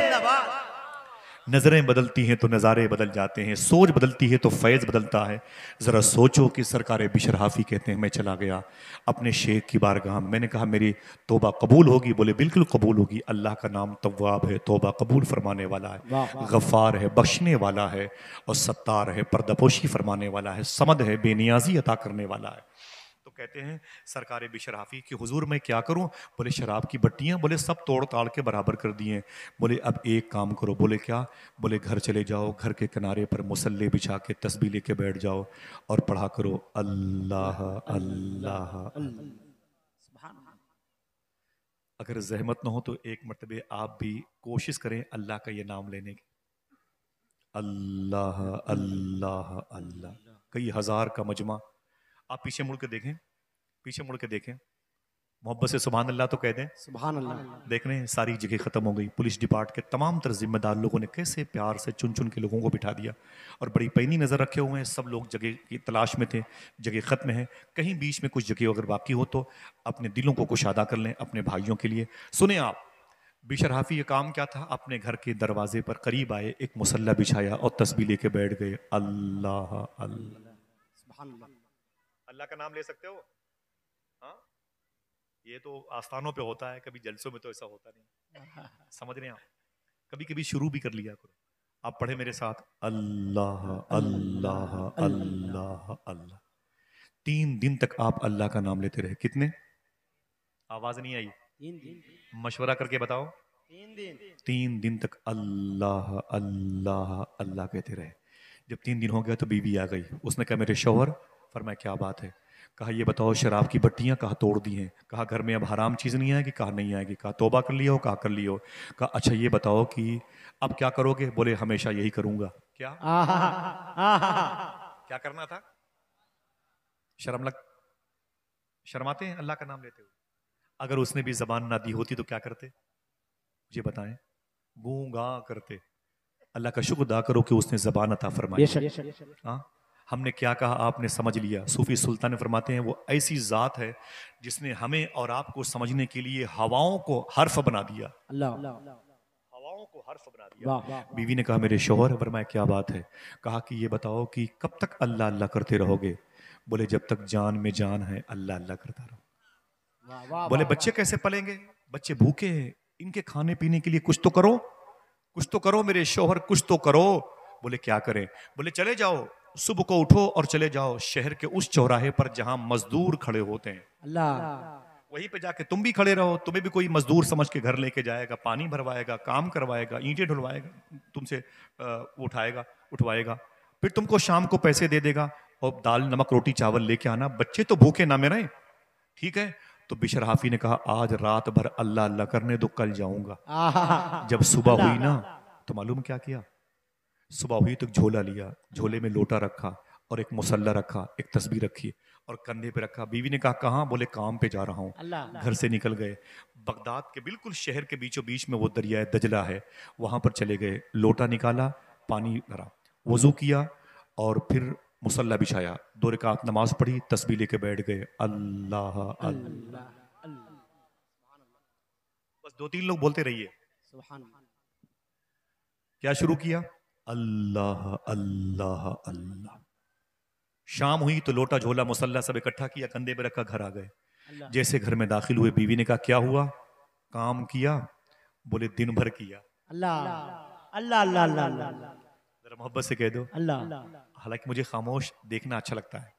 नजरें बदलती हैं तो नज़ारे बदल जाते हैं, सोच बदलती है तो फैज़ बदलता है। ज़रा सोचो कि सरकार बिशर हाफी कहते हैं मैं चला गया अपने शेख की बारगाह में। मैंने कहा मेरी तौबा कबूल होगी? बोले बिल्कुल कबूल होगी। अल्लाह का नाम तव्वाब है, तौबा कबूल फरमाने वाला है, गफ़ार है, बख्शने वाला है, और सत्तार है, पर्दापोशी फरमाने वाला है, समद है, बेनियाजी अता करने वाला है। तो कहते हैं सरकार बिशर हाफी कि हुजूर मैं क्या करूं? बोले शराब की भट्टियां बोले सब तोड़ ताड़ के बराबर कर दिए। बोले अब एक काम करो। बोले क्या? बोले घर चले जाओ, घर के किनारे पर मुसल्ले बिछा के तस्बीह लेके बैठ जाओ और पढ़ा करो अल्लाह अल्लाह अल्लाह। अगर जहमत ना हो तो एक मरतबे आप भी कोशिश करें अल्लाह का ये नाम लेने की। अल्लाह अल्लाह अल्लाह। कई हजार का मजमा। आप पीछे मुड़ के देखें, पीछे मुड़ के देखें, मोहब्बत से सुभान अल्लाह तो कह दें। सुभान अल्लाह। देख रहे हैं सारी जगह खत्म हो गई। पुलिस डिपार्ट के तमाम तर जिम्मेदार लोगों ने कैसे प्यार से चुन चुन के लोगों को बिठा दिया और बड़ी पैनी नजर रखे हुए हैं। सब लोग जगह की तलाश में थे, जगह खत्म है। कहीं बीच में कुछ जगह अगर बाकी हो तो अपने दिलों को कुशादा कर लें अपने भाइयों के लिए। सुने आप, बिशर हाफी ये काम क्या था, अपने घर के दरवाजे पर करीब आए, एक मुसल्ला बिछाया और तस्बीह लेके बैठ गए। अल्लाह अल्लाह, सुभान अल्लाह। अल्लाह का नाम ले सकते हो? हाँ, ये तो आस्थानों पे होता है, कभी जलसों में तो ऐसा होता नहीं। समझ रहे हैं आप? कभी कभी शुरू भी कर लिया करो। आप पढ़े मेरे साथ, अल्लाह अल्लाह अल्लाह अल्लाह। 3 दिन तक आप अल्लाह का नाम लेते रहे। कितने? आवाज नहीं आई, 3 दिन। मशवरा करके बताओ। 3 दिन। 3 दिन तक अल्लाह अल्लाह अल्लाह कहते रहे। जब 3 दिन हो गया तो बीवी आ गई। उसने कहा मेरे शौहर। फरमाया क्या बात है? कहा ये बताओ शराब की भट्टियां कहा तोड़ दी हैं। कहा घर में अब हराम चीज़ नहीं आएगी? कहा नहीं आएगी। कहा तौबा कर लियो? कहा कर लियो। कहा अच्छा ये बताओ कि अब क्या करोगे? बोले हमेशा यही करूंगा। क्या आहा आहा। क्या करना था? शर्म लग, शर्माते हैं अल्लाह का नाम लेते हुए? अगर उसने भी जबान ना दी होती तो क्या करते? मुझे बताएं। गूंगा करते। अल्लाह का शुक्र अदा करो कि उसने जबान अता फरमाई। बेशक। हाँ, हमने क्या कहा आपने समझ लिया। सूफी सुल्तान फरमाते हैं वो ऐसी जात है जिसने हमें और आपको समझने के लिए हवाओं को हर्फ बना दिया। अल्लाह। हवाओं को हर्फ बना दिया। वाह। बीवी ने कहा मेरे शौहर। फरमाया क्या बात है? कहा कि ये बताओ कि कब तक अल्लाह अल्लाह करते रहोगे? बोले जब तक जान में जान है अल्लाह अल्लाह करता रहो। वाह वाह। बोले बच्चे कैसे पलेंगे? बच्चे भूखे हैं, इनके खाने पीने के लिए कुछ तो करो, कुछ तो करो मेरे शौहर, कुछ तो करो। बोले क्या करें? बोले चले जाओ, सुबह को उठो और चले जाओ शहर के उस चौराहे पर जहां मजदूर खड़े होते हैं, अल्लाह। वहीं पे जाके तुम भी खड़े रहो। तुम्हें भी कोई मजदूर समझ के घर लेके जाएगा, पानी भरवाएगा, काम करवाएगा, ईंटें ढुलवाएगा, तुमसे उठाएगा उठवाएगा, फिर तुमको शाम को पैसे दे देगा और दाल नमक रोटी चावल लेके आना। बच्चे तो भूखे ना मरें, ठीक है? तो बिशर हाफी ने कहा आज रात भर अल्लाह अल्लाह करने दो, कल जाऊंगा। आहा। जब सुबह हुई ना तो मालूम क्या किया? सुबह हुई तो झोला लिया, झोले में लोटा रखा और एक मुसल्ला रखा, एक तस्बीह रखी और कंधे पे रखा। बीवी ने कहा कहाँ? बोले काम पे जा रहा हूँ। अल्लाह। घर से निकल गए। बगदाद के बिल्कुल शहर के बीचों बीच में वो दरिया दजला है, वहां पर चले गए। लोटा निकाला, पानी भरा, वजू किया और फिर मुसल्ला बिछाया, 2 रकात नमाज पढ़ी, तस्बीह लेके बैठ गए। अल्लाह अल्लाह। बस 2-3 लोग बोलते रहिए। सुभान। क्या शुरू किया? अल्लाह अल्लाह अल्लाह। शाम हुई तो लोटा झोला मुसल्ला सब इकट्ठा किया, कंधे पे रखा, घर आ गए। जैसे घर में दाखिल हुए बीवी ने कहा क्या हुआ? काम किया? बोले दिन भर किया। अल्लाह अल्लाह अल्लाह अल्लाह। जरा मोहब्बत से कह दो अल्लाह। हालांकि मुझे खामोश देखना अच्छा लगता है।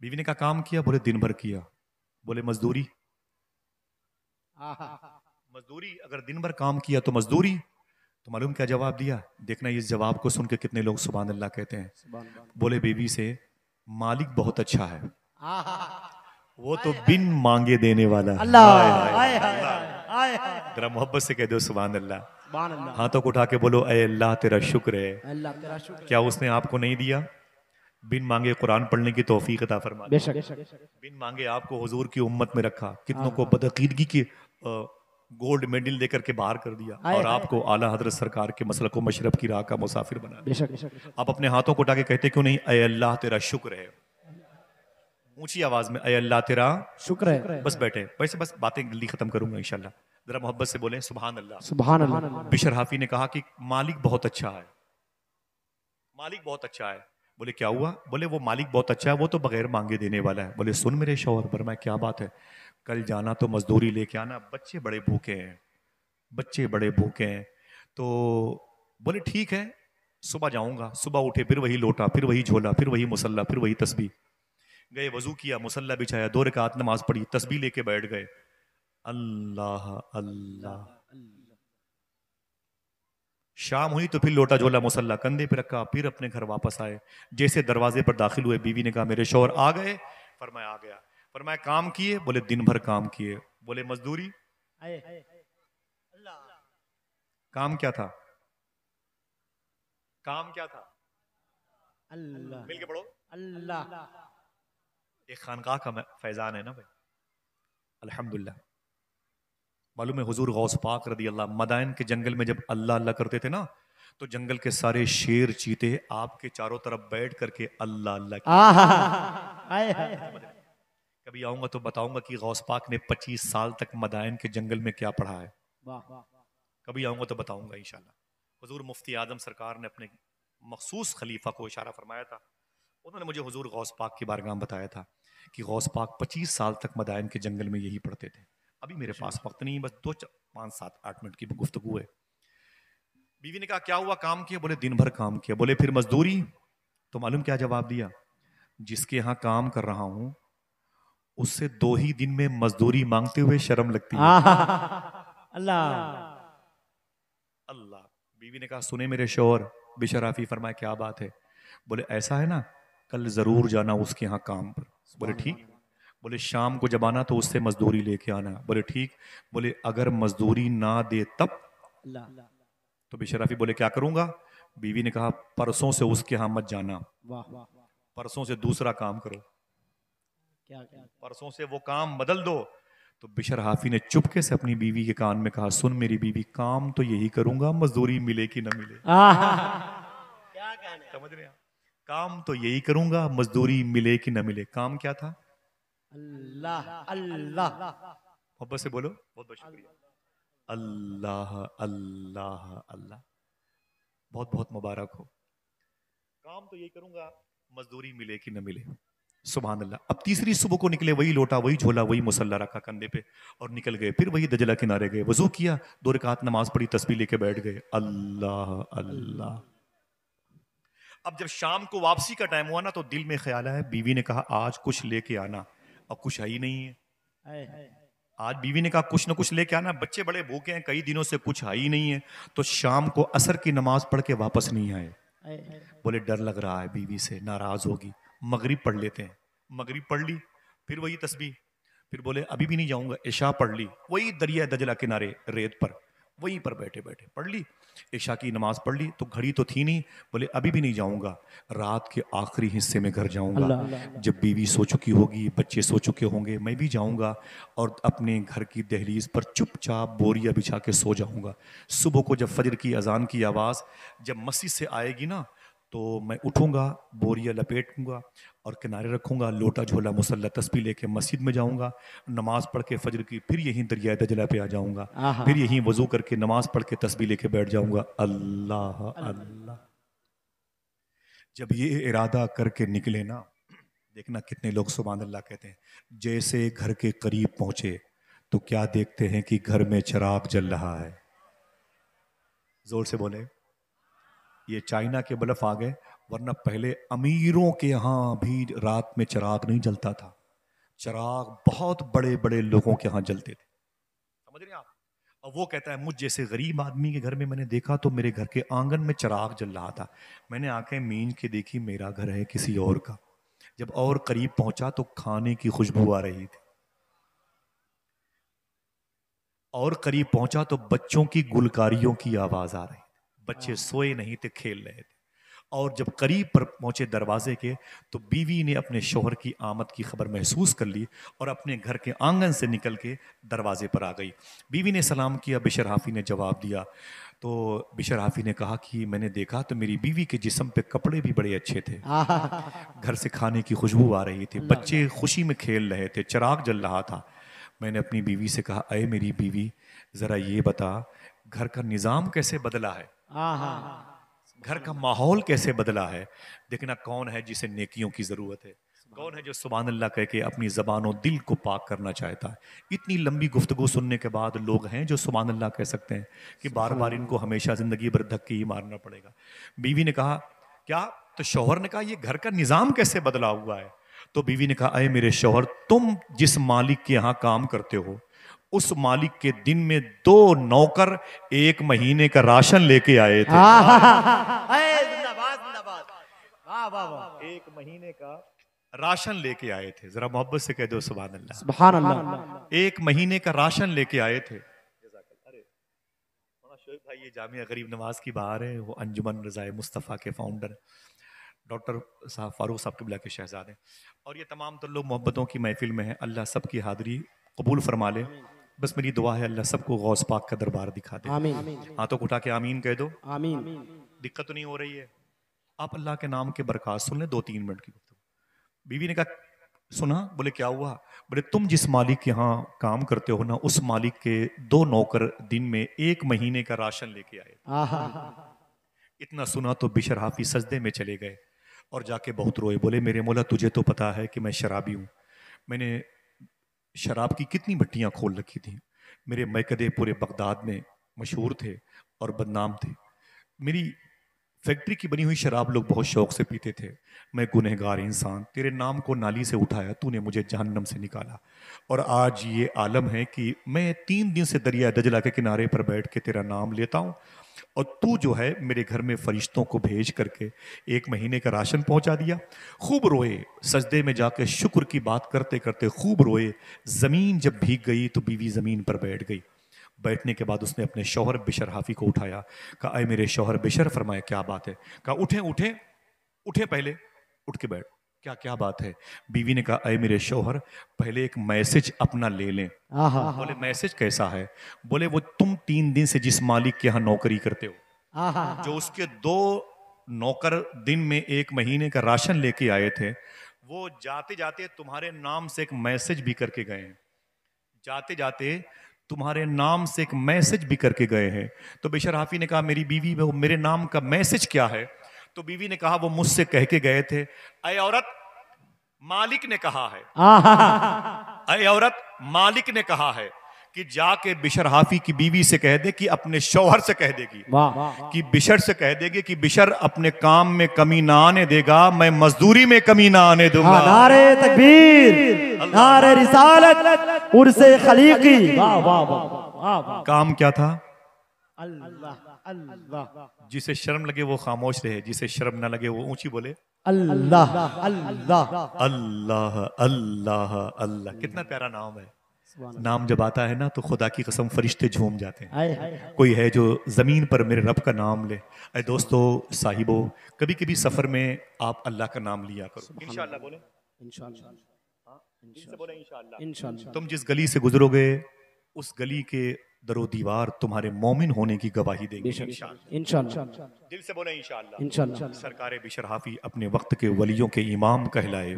बीवी ने कहा काम किया? बोले दिन भर किया। बोले मजदूरी? मजदूरी? अगर दिन भर काम किया तो मजदूरी? तो मालूम क्या जवाब दिया? देखना इस जवाब को सुन के कितने लोग सुभान अल्लाह कहते हैं। बोले बीवी से मालिक बहुत अच्छा है, वो तो बिन मांगे देने वाला है। अल्लाह। जरा मोहब्बत से कह दो सुभान अल्लाह। सुभान अल्लाह। हाथों को उठा के बोलो अय अल्लाह तेरा शुक्र है। अल्लाह तेरा शुक्र। क्या उसने आपको नहीं दिया? बिन मांगे कुरान पढ़ने की तौफीक अता फरमा दी। बेशक। बिन मांगे आपको हुजूर की उम्मत में रखा। कितनों को बदअकीदगी की गोल्ड मेडल देकर के बाहर कर दिया और आपको आला हजरत सरकार के मसलक व मशरब की राह का मुसाफिर बना दिया। बेशक। आप अपने हाथों को उठा के कहते क्यों नहीं अय अल्लाह तेरा शुक्र है? ऊंची आवाज में अय अल्लाह तेरा शुक्र है। बस बैठे। वैसे बस बातें जल्दी खत्म करूंगा इंशाल्लाह। जरा मोहब्बत से बोले सुभान अल्लाह। सुभान अल्लाह। बिशर हाफी ने कहा कि मालिक बहुत अच्छा है, मालिक बहुत अच्छा है। बोले क्या हुआ? बोले वो मालिक बहुत अच्छा है, वो तो बगैर मांगे देने वाला है। बोले सुन मेरे शौहर, पर मैं क्या बात है? कल जाना तो मजदूरी लेके आना, बच्चे बड़े भूखे हैं, बच्चे बड़े भूखे हैं। तो बोले ठीक है सुबह जाऊंगा। सुबह उठे, फिर वही लोटा, फिर वही झोला, फिर वही मुसल्ला, फिर वही तस्बीह। गए, वजू किया, मुसल्ला बिछाया, 2 रकात नमाज पढ़ी, तस्बीह लेके बैठ गए। अल्लाह अल्लाह। शाम हुई तो फिर लोटा झोला मुसल्ला कंधे पे रखा, फिर अपने घर वापस आए। जैसे दरवाजे पर दाखिल हुए बीवी ने कहा मेरे शौहर आ गए? फरमाया आ गया। फरमाया काम किए? बोले दिन भर काम किए। बोले मजदूरी? काम क्या था? काम क्या था? अल्लाह। मिल के पढ़ो। अल्लाह। एक खानकाह का फैजान है ना भाई। अल्हम्दुलिल्लाह। मालूम है हुजूर गौस पाक रदी अल्लाह मदाइन के जंगल में जब अल्लाह अल्लाह करते थे ना, तो जंगल के सारे शेर चीते आपके चारों तरफ बैठ करके अल्लाह अल्लाह किया। आए हाय। कभी आऊंगा तो बताऊंगा कि गौस पाक ने 25 साल तक मदाइन के जंगल में क्या पढ़ा है। कभी आऊंगा तो बताऊंगा इंशाल्लाह। हुजूर मुफ्ती आजम सरकार ने अपने मखसूस खलीफा को इशारा फरमाया था। उन्होंने मुझे हुजूर गौस पाक की बारगाह में बताया था कि गौस पाक 25 साल तक मदाइन के जंगल में यही पढ़ते थे। अभी मेरे पास वक्त नहीं, बस 2 5 7 8 मिनट की गुफ्तगू है। बीवी ने कहा क्या हुआ, काम किया? बोले दिन भर काम किया। बोले फिर मजदूरी? तो मालूम क्या जवाब दिया? जिसके यहाँ काम कर रहा हूं उससे 2 ही दिन में मजदूरी मांगते हुए शर्म लगती है। अल्लाह। अल्लाह। बीवी ने कहा सुने मेरे शौहर। बिशराफी फरमाया क्या बात है? बोले ऐसा है ना, कल जरूर जाना उसके यहाँ काम पर। बोले ठीक। बोले शाम को जब आना तो उससे मजदूरी लेके आना। बोले ठीक। बोले अगर मजदूरी ना दे तब? तो बिशराफी बोले क्या करूंगा? बीवी ने कहा परसों से उसके यहाँ मत जाना, परसों से दूसरा काम करो, परसों से वो काम बदल दो। तो बिशर हाफी ने चुपके से अपनी बीवी के कान में कहा सुन मेरी बीवी, काम तो यही करूंगा, मजदूरी मिले कि न मिले। समझ रहे हैं? काम तो यही करूंगा, मजदूरी मिले कि न मिले। काम क्या था? अल्लाह अल्लाह। मोहब्बत से बोलो। बहुत बहुत शुक्रिया। अल्लाह अल्लाह अल्लाह। बहुत बहुत मुबारक हो। काम तो यही करूंगा, मजदूरी मिले कि न मिले। सुभान अल्लाह। अब तीसरी सुबह को निकले, वही लोटा वही झोला वही मुसल्ला रखा कंधे पे और निकल गए। फिर वही दजला किनारे गए, वजू किया, 2 रकात नमाज पढ़ी, तस्बीह लेके बैठ गए। अल्लाह अल्लाह। अब जब शाम को वापसी का टाइम हुआ ना, तो दिल में ख्याल आया, बीवी ने कहा आज कुछ लेके आना, अब कुछ है ही नहीं है। आज बीवी ने कहा कुछ ना कुछ लेके आना, बच्चे बड़े भूखे हैं, कई दिनों से कुछ है ही नहीं है। तो शाम को असर की नमाज पढ़ के वापस नहीं आए। बोले डर लग रहा है बीवी से नाराज होगी, मगरिब पढ़ लेते हैं। मगरिब पढ़ ली, फिर वही तस्बीह। फिर बोले अभी भी नहीं जाऊंगा। इशा पढ़ ली, वही दरिया दजला किनारे रेत पर वहीं पर बैठे बैठे पढ़ ली। इशा की नमाज पढ़ ली तो घड़ी तो थी नहीं। बोले अभी भी नहीं जाऊंगा, रात के आखिरी हिस्से में घर जाऊंगा। जब बीवी सो चुकी होगी, बच्चे सो चुके होंगे, मैं भी जाऊंगा और अपने घर की दहलीज पर चुपचाप बोरिया बिछा के सो जाऊंगा। सुबह को जब फजर की अजान की आवाज़ जब मस्जिद से आएगी ना, तो मैं उठूंगा, बोरिया लपेटूंगा और किनारे रखूंगा, लोटा झोला मुसल्ला तस्बीह लेके मस्जिद में जाऊंगा, नमाज पढ़ के फजर की, फिर यहीं दरिया दजला पे आ जाऊंगा, फिर यहीं वजू करके नमाज पढ़ के तस्बीह लेके बैठ जाऊंगा। अल्लाह अल्लाह। जब ये इरादा करके निकले ना, देखना कितने लोग सुभान अल्लाह कहते हैं। जैसे घर के करीब पहुंचे तो क्या देखते हैं कि घर में चिराग जल रहा है। जोर से बोले। ये चाइना के बल्ब आ गए, वरना पहले अमीरों के यहाँ भी रात में चिराग नहीं जलता था। चिराग बहुत बड़े बड़े लोगों के यहाँ जलते थे। समझ रहे हैं आप? और वो कहता है मुझ जैसे गरीब आदमी के घर में मैंने देखा तो मेरे घर के आंगन में चिराग जल रहा था। मैंने आंखें मींच के देखी, मेरा घर है किसी और का। जब और करीब पहुंचा तो खाने की खुशबू आ रही थी। और करीब पहुंचा तो बच्चों की गुलकारियों की आवाज आ रही थी। बच्चे सोए नहीं थे, खेल रहे थे। और जब करीब पर पहुंचे दरवाजे के, तो बीवी ने अपने शौहर की आमद की खबर महसूस कर ली और अपने घर के आंगन से निकल के दरवाजे पर आ गई। बीवी ने सलाम किया, बिशर हाफी ने जवाब दिया। तो बिशर हाफी ने कहा कि मैंने देखा तो मेरी बीवी के जिस्म पे कपड़े भी बड़े अच्छे थे, घर से खाने की खुशबू आ रही थी, बच्चे खुशी में खेल रहे थे, चिराग जल रहा था। मैंने अपनी बीवी से कहा अय मेरी बीवी, जरा ये बता घर का निजाम कैसे बदला है, घर का माहौल कैसे बदला है। देखना कौन है जिसे नेकियों की जरूरत है, कौन है जो सुभान अल्लाह कह के अपनी जबान और दिल को पाक करना चाहता है। इतनी लंबी गुफ्तगू सुनने के बाद लोग हैं जो सुभान अल्लाह कह सकते हैं कि बार बार इनको हमेशा जिंदगी भर धक्के ही मारना पड़ेगा। बीवी ने कहा क्या? तो शौहर ने कहा ये घर का निजाम कैसे बदला हुआ है। तो बीवी ने कहा अय मेरे शौहर, तुम जिस मालिक के यहाँ काम करते हो उस मालिक के दिन में 2 नौकर 1 महीने का राशन लेके आए थे। जिंदाबाद। 1 महीने का राशन लेके आए थे। जरा मोहब्बत से कह दो सुभान अल्लाह। सुभान अल्लाह। 1 महीने का राशन लेके आए थे। अरे शोएब भाई, ये जामिया गरीब नवाज की बाहर है, वो अंजुमन रज़ाए मुस्तफ़ा के फाउंडर डॉक्टर साहब फारूक साहब किबला के शहजादे, और ये तमाम तो लोग मोहब्बतों की महफिल में हैं। अल्लाह सबकी हाजिरी कबूल फरमा ले। बस मेरी दुआ है अल्लाह सबको गौस पाक का दरबार दिखा दे। आमीन हाथों को उठा के आमीन कह दो। आमीन। दिक्कत तो नहीं हो रही है? आप अल्लाह के नाम के बरकत सुन ले 2-3 मिनट की गुफ्तगू। बीवी ने कहा सुना? बोले क्या हुआ? बोले तुम जिस मालिक के यहाँ काम करते हो ना, उस मालिक के 2 नौकर दिन में 1 महीने का राशन लेके आए। आहा इतना सुना तो बिशर हाफी सजदे में चले गए और जाके बहुत रोए। बोले मेरे मौला तुझे तो पता है कि मैं शराबी हूँ, मैंने शराब की कितनी भट्टियाँ खोल रखी थी, मेरे मैकदे पूरे बगदाद में मशहूर थे और बदनाम थे, मेरी फैक्ट्री की बनी हुई शराब लोग बहुत शौक से पीते थे, मैं गुनहगार इंसान, तेरे नाम को नाली से उठाया, तूने मुझे जहन्नम से निकाला और आज ये आलम है कि मैं 3 दिन से दरिया दजला के किनारे पर बैठ के तेरा नाम लेता हूँ और तू जो है मेरे घर में फरिश्तों को भेज करके 1 महीने का राशन पहुंचा दिया। खूब रोए, सजदे में जाकर शुक्र की बात करते करते खूब रोए। जमीन जब भीग गई तो बीवी जमीन पर बैठ गई। बैठने के बाद उसने अपने शौहर बिशर हाफी को उठाया, कहा अय मेरे शौहर बिशर, फरमाया क्या बात है? कहा उठे उठे उठे, पहले उठ के बैठ। क्या क्या बात है? बीवी ने कहा अय मेरे शौहर, पहले एक मैसेज अपना ले लें। आहा बोले मैसेज कैसा है? बोले वो तुम 3 दिन से जिस मालिक के यहाँ नौकरी करते हो, आहा जो उसके 2 नौकर दिन में 1 महीने का राशन लेके आए थे, वो जाते जाते तुम्हारे नाम से एक मैसेज भी करके गए हैं। जाते जाते तुम्हारे नाम से एक मैसेज भी करके गए हैं। तो बिशर हाफी ने कहा मेरी बीवी, वो मेरे नाम का मैसेज क्या है? तो बीवी ने कहा वो मुझसे कह के गए थे, अय औरत मालिक ने कहा है, आहा अय औरत मालिक ने कहा है कि जाके बिशर हाफी की बीवी से कह दे कि अपने शौहर से कह देगी वाह कि बिशर से कह देगी कि बिशर अपने काम में कमी ना आने देगा, मैं मजदूरी में कमी ना आने दूंगा। नारे तकबीर, नारे रिसालत, उर्से खलीकी। वाह वाह वाह वाह। काम क्या था? अल्लाह अल्लाह जिसे शर्म लगे वो खामोश रहे, जिसे शर्म ना लगे वो ऊंची बोले अल्लाह अल्लाह। अल्लाह अल्लाह अल्लाह। कितना प्यारा नाम है। नाम जब आता है ना तो खुदा की कसम फरिश्ते झूम जाते हैं। आए हाय कोई है जो जमीन पर मेरे रब का नाम ले। अरे दोस्तों साहिबो, कभी कभी सफर में आप अल्लाह का नाम लिया करो। इंशाअल्लाह बोले, दिल से बोले इंशाअल्लाह। इंशाअल्लाह तुम जिस गली से गुजरोगे उस गली के दरो दीवार तुम्हारे मोमिन होने की गवाही देंगे इंशाअल्लाह। इंशाअल्लाह दिल से बोले इंशाअल्लाह। इंशाअल्लाह। सरकार बिशर हाफी अपने वक्त के वलियों के इमाम कहलाए,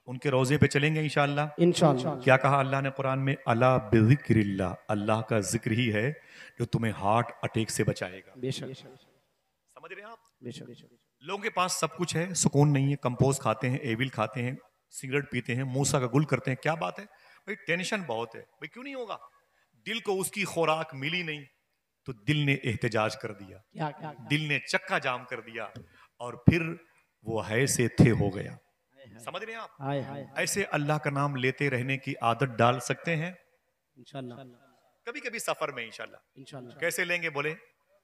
उनके रोजे पे चलेंगे इंशाअल्लाह। इंशाअल्लाह क्या कहा अल्लाह ने कुरान में? अला बिज़िक्रिल्लाह, अल्लाह का जिक्र ही है जो तुम्हें हार्ट अटैक से बचाएगा। बेशक समझ रहे हैं आप? बेशक। लोगों के पास सब कुछ है, सुकून नहीं है, कंपोज खाते हैं, एविल खाते हैं, सिगरेट पीते हैं, मूसा का गुल करते हैं। क्या बात है भाई? टेंशन बहुत है भाई। क्यों नहीं होगा? दिल को उसकी खुराक मिली नहीं तो दिल ने एहतजाज कर दिया, क्या क्या दिल ने चक्का जाम कर दिया और फिर वो है से थे हो गया। समझ रहे हैं आप? हाय हाय ऐसे अल्लाह का नाम लेते रहने की आदत डाल सकते हैं इंशाअल्लाह कभी कभी सफर में इंशाअल्लाह। इंशाअल्लाह। कैसे लेंगे बोले?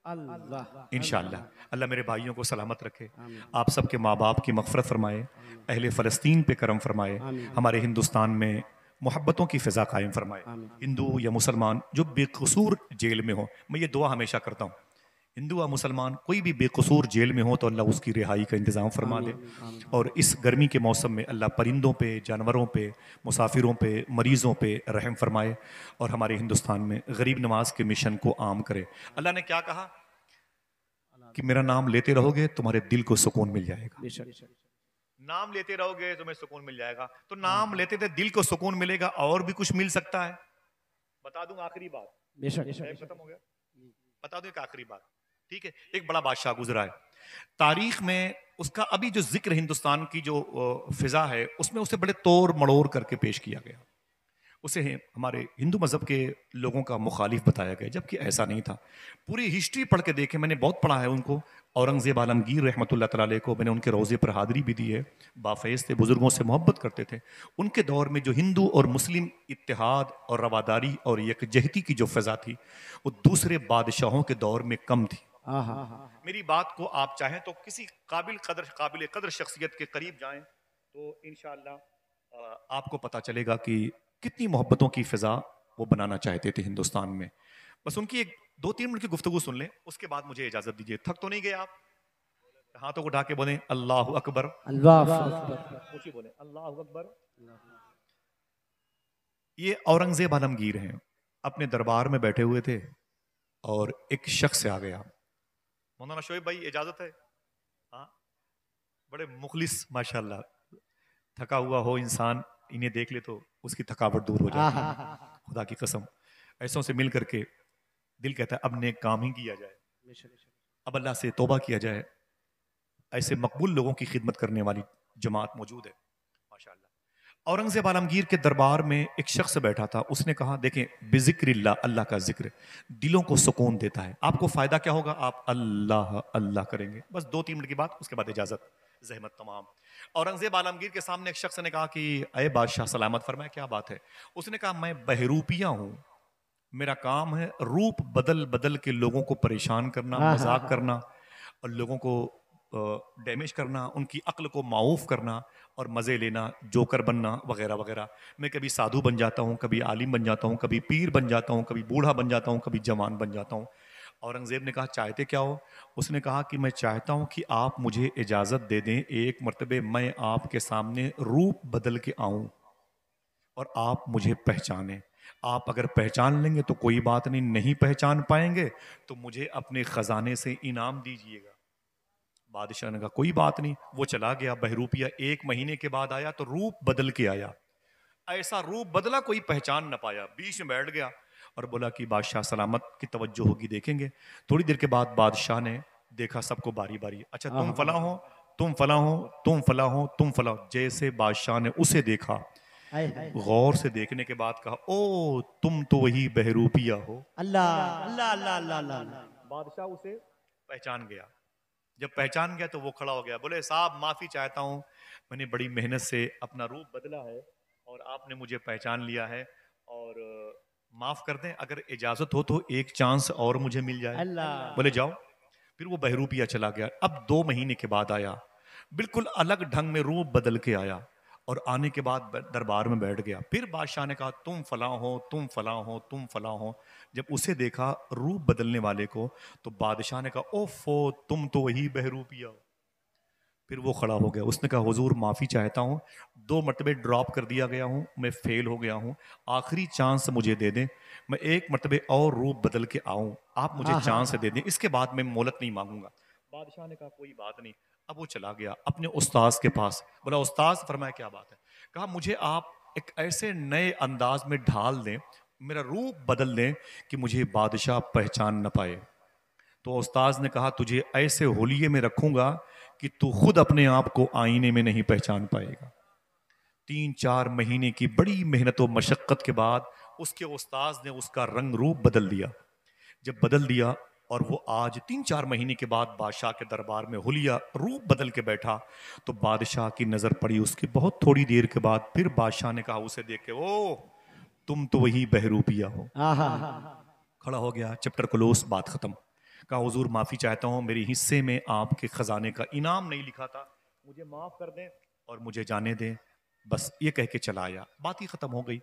अल्लाह इंशाअल्लाह। अल्लाह मेरे भाइयों को सलामत रखे, आप सबके माँ बाप की मग़फ़िरत फरमाए, अहले फ़लस्तीन पे करम फरमाए, हमारे हिंदुस्तान में मोहब्बतों की फ़िज़ा कायम फरमाए। हिंदू या मुसलमान जो बेकसूर जेल में हो, मैं ये दुआ हमेशा करता हूँ, हिंदू या मुसलमान कोई भी बेकसूर जेल में हो तो अल्लाह उसकी रिहाई का इंतज़ाम फरमा दे। और इस गर्मी के मौसम में अल्लाह परिंदों पे, जानवरों पे, मुसाफिरों पे, मरीज़ों पे रहम फरमाए और हमारे हिंदुस्तान में गरीब नवाज के मिशन को आम करे। अल्लाह ने क्या कहा कि मेरा नाम लेते रहोगे तुम्हारे दिल को सुकून मिल जाएगा। बेशक नाम लेते रहोगे तुम्हें सुकून मिल जाएगा। तो नाम लेते थे दिल को सुकून मिलेगा, और भी कुछ मिल सकता है। बता दूं आखिरी बात, बेशक खत्म हो गया। बता दूं एक आखिरी बात, ठीक है? एक बड़ा बादशाह गुजरा है तारीख में, उसका अभी जो जिक्र हिंदुस्तान की जो फिजा है उसमें उसे बड़े तोड़ मड़ोड़ करके पेश किया गया। उसे हमारे हिंदू मज़हब के लोगों का मुखालिफ बताया गया, जबकि ऐसा नहीं था। पूरी हिस्ट्री पढ़ के देखे, मैंने बहुत पढ़ा है उनको। औरंगज़ेब आलमगीर रहमतुल्लाह तआला अलैह को मैंने उनके रोज़े पर हाज़िरी भी दी है। बाफैज़ थे, बुज़ुर्गों से मोहब्बत करते थे। उनके दौर में जो हिंदू और मुस्लिम इत्तेहाद और रवादारी और यकजहती की जो फ़ज़ा थी वो दूसरे बादशाहों के दौर में कम थी। मेरी बात को आप चाहें तो किसी काबिल कदर शख्सियत के करीब जाएं तो इंशाअल्लाह आपको पता चलेगा कि कितनी मोहब्बतों की फ़िज़ा वो बनाना चाहते थे हिंदुस्तान में। बस उनकी एक 2-3 मिनट की गुफ्तगू सुन लें, उसके बाद मुझे इजाज़त दीजिए। थक तो नहीं गए आप? हाथों को उठा के बोलें अल्लाहु अकबर, अल्लाह अकबर। ऊंची बोलें अल्लाहु अकबर। ये औरंगजेब आलमगीर हैं, अपने दरबार में बैठे हुए थे और एक शख्स आ गया। मौलाना शोएब भाई इजाजत है? हाँ, बड़े मुखलिस माशाल्लाह, थका हुआ हो इंसान, इन्हें देख ले तो उसकी थकावट दूर हो जाती है, खुदा की कसम। ऐसों से मिल करके दिल कहता है अब नेक काम ही किया जाए, अब अल्लाह से तौबा किया जाए। ऐसे मकबूल लोगों की खिदमत करने वाली जमात मौजूद है माशाल्लाह। औरंगजेब आलमगीर के दरबार में एक शख्स बैठा था, उसने कहा देखें, बिजिक्रिल्लाह, अल्लाह का जिक्र दिलों को सुकून देता है। आपको फायदा क्या होगा? आप अल्लाह अल्लाह करेंगे, बस 2-3 मिनट की बात, उसके बाद इजाजत, जहमत तमाम। औरंगजेब आलमगीर के सामने एक शख्स ने कहा कि अय बादशाह सलामत फरमाए, क्या बात है? उसने कहा मैं बहरूपिया हूं, मेरा काम है रूप बदल बदल के लोगों को परेशान करना, मजाक करना और लोगों को डैमेज करना, उनकी अक्ल को माऊफ करना और मज़े लेना, जोकर बनना वगैरह वगैरह। मैं कभी साधु बन जाता हूँ, कभी आलिम बन जाता हूँ, कभी पीर बन जाता हूँ, कभी बूढ़ा बन जाता हूँ, कभी जवान बन जाता हूँ। औरंगज़ेब ने कहा चाहते क्या हो? उसने कहा कि मैं चाहता हूँ कि आप मुझे इजाज़त दे दें, एक मर्तबे मैं आपके सामने रूप बदल के आऊँ और आप मुझे पहचानें। आप अगर पहचान लेंगे तो कोई बात नहीं, नहीं पहचान पाएंगे तो मुझे अपने खजाने से इनाम दीजिएगा। बादशाह ने कहा कोई बात नहीं। वो चला गया बहरूपिया। 1 महीने के बाद आया तो रूप बदल के आया, ऐसा रूप बदला कोई पहचान न पाया। बीच में बैठ गया और बोला कि बादशाह सलामत की तवज्जो होगी, देखेंगे। थोड़ी देर के बाद बादशाह ने देखा सबको बारी बारी, अच्छा तुम फला हो, तुम फला हो, तुम फला हो, तुम फला हो। जैसे बादशाह ने उसे देखा, गौर से देखने के बाद कहा ओ तुम तो वही बहरूपिया हो। अल्लाह अल्लाह अल्लाह अल्लाह अल्लाह। बादशाह उसे पहचान गया। जब पहचान गया तो वो खड़ा हो गया, बोले साहब माफी चाहता हूँ, मैंने बड़ी मेहनत से अपना रूप बदला है और आपने मुझे पहचान लिया है और माफ कर दें, अगर इजाजत हो तो एक चांस और मुझे मिल जाए। बोले जाओ। फिर वो बहरूपिया चला गया। अब 2 महीने के बाद आया, बिल्कुल अलग ढंग में रूप बदल के आया और आने के बाद दरबार में बैठ गया। फिर बादशाह ने कहा तुम फला हो, तुम फला हो, तुम फला हो। जब उसे देखा रूप बदलने वाले को तो बादशाह ने कहा ओफो तुम तो वही बहरूपिया हो। फिर वो खड़ा हो गया, उसने कहा हुजूर माफ़ी चाहता हूँ, 2 मरतबे ड्रॉप कर दिया गया हूँ, मैं फेल हो गया हूँ, आखिरी चांस मुझे दे दें, मैं 1 मरतबे और रूप बदल के आऊँ, आप मुझे चांस दे दें, इसके बाद मैं मोहलत नहीं मांगूंगा। बादशाह ने कहा कोई बात नहीं। अब वो चला गया अपने उस्ताद के पास। बोला उस्ताद फरमाया क्या बात है? कहा मुझे आप एक ऐसे नए अंदाज में ढाल दें, मेरा रूप बदल दें कि मुझे बादशाह पहचान न पाए। तो उस्ताद ने कहा तुझे ऐसे होलिये में रखूंगा कि तू खुद अपने आप को आईने में नहीं पहचान पाएगा। 3-4 महीने की बड़ी मेहनत और मशक्कत के बाद उसके उस्ताद ने उसका रंग रूप बदल दिया। जब बदल दिया और वो आज 3-4 महीने के बाद बादशाह के दरबार में हुलिया रूप बदल के बैठा तो बादशाह की नजर पड़ी उसकी। बहुत थोड़ी देर के बाद फिर बादशाह ने कहा उसे देख के ओ तुम तो वही बहरूपिया हो। खड़ा हो गया, चैप्टर क्लोज, बात खत्म। कहा हुजूर माफी चाहता हूँ, मेरे हिस्से में आपके खजाने का इनाम नहीं लिखा था, मुझे माफ कर दें और मुझे जाने दें। बस ये कह के चला आया, बात ही खत्म हो गई।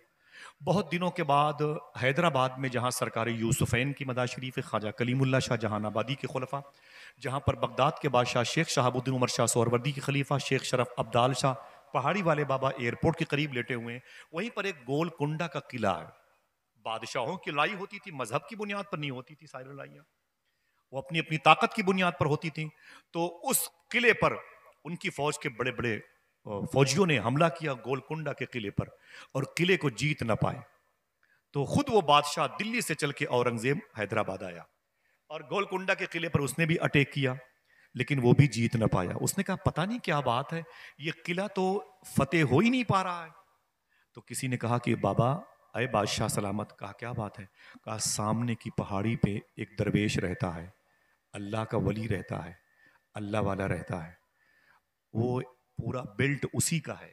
बहुत दिनों के बाद हैदराबाद में जहाँ सरकारी यूसुफैन की मदा शरीफ, ख्वाजा कलीमुल्ला शाह जहानाबादी के खुलफा, जहाँ पर बगदाद के बादशाह शेख शहाबुद्दीन उमर शाह सोहरवर्दी के खलीफा शेख शरफ अब्दाल शाह पहाड़ी वाले बाबा एयरपोर्ट के करीब लेटे हुए हैं, वहीं पर एक गोलकुंडा का किला है। बादशाहों की लड़ाई होती थी, मजहब की बुनियाद पर नहीं होती थी सारी लड़ाइयाँ, वो अपनी अपनी ताकत की बुनियाद पर होती थी। तो उस किले पर उनकी फौज के बड़े बड़े फौजियों ने हमला किया गोलकुंडा के किले पर और किले को जीत न पाए। तो खुद वो बादशाह दिल्ली से चल के औरंगजेब हैदराबाद आया और गोलकुंडा के किले पर उसने भी अटैक किया, लेकिन वो भी जीत न पाया। उसने कहा पता नहीं क्या बात है, ये किला तो फतेह हो ही नहीं पा रहा है। तो किसी ने कहा कि बाबा अय बादशाह सलामत। कहा क्या बात है? कहा सामने की पहाड़ी पे एक दरवेश रहता है, अल्लाह का वली रहता है, अल्लाह वाला रहता है, वो पूरा बेल्ट उसी का है,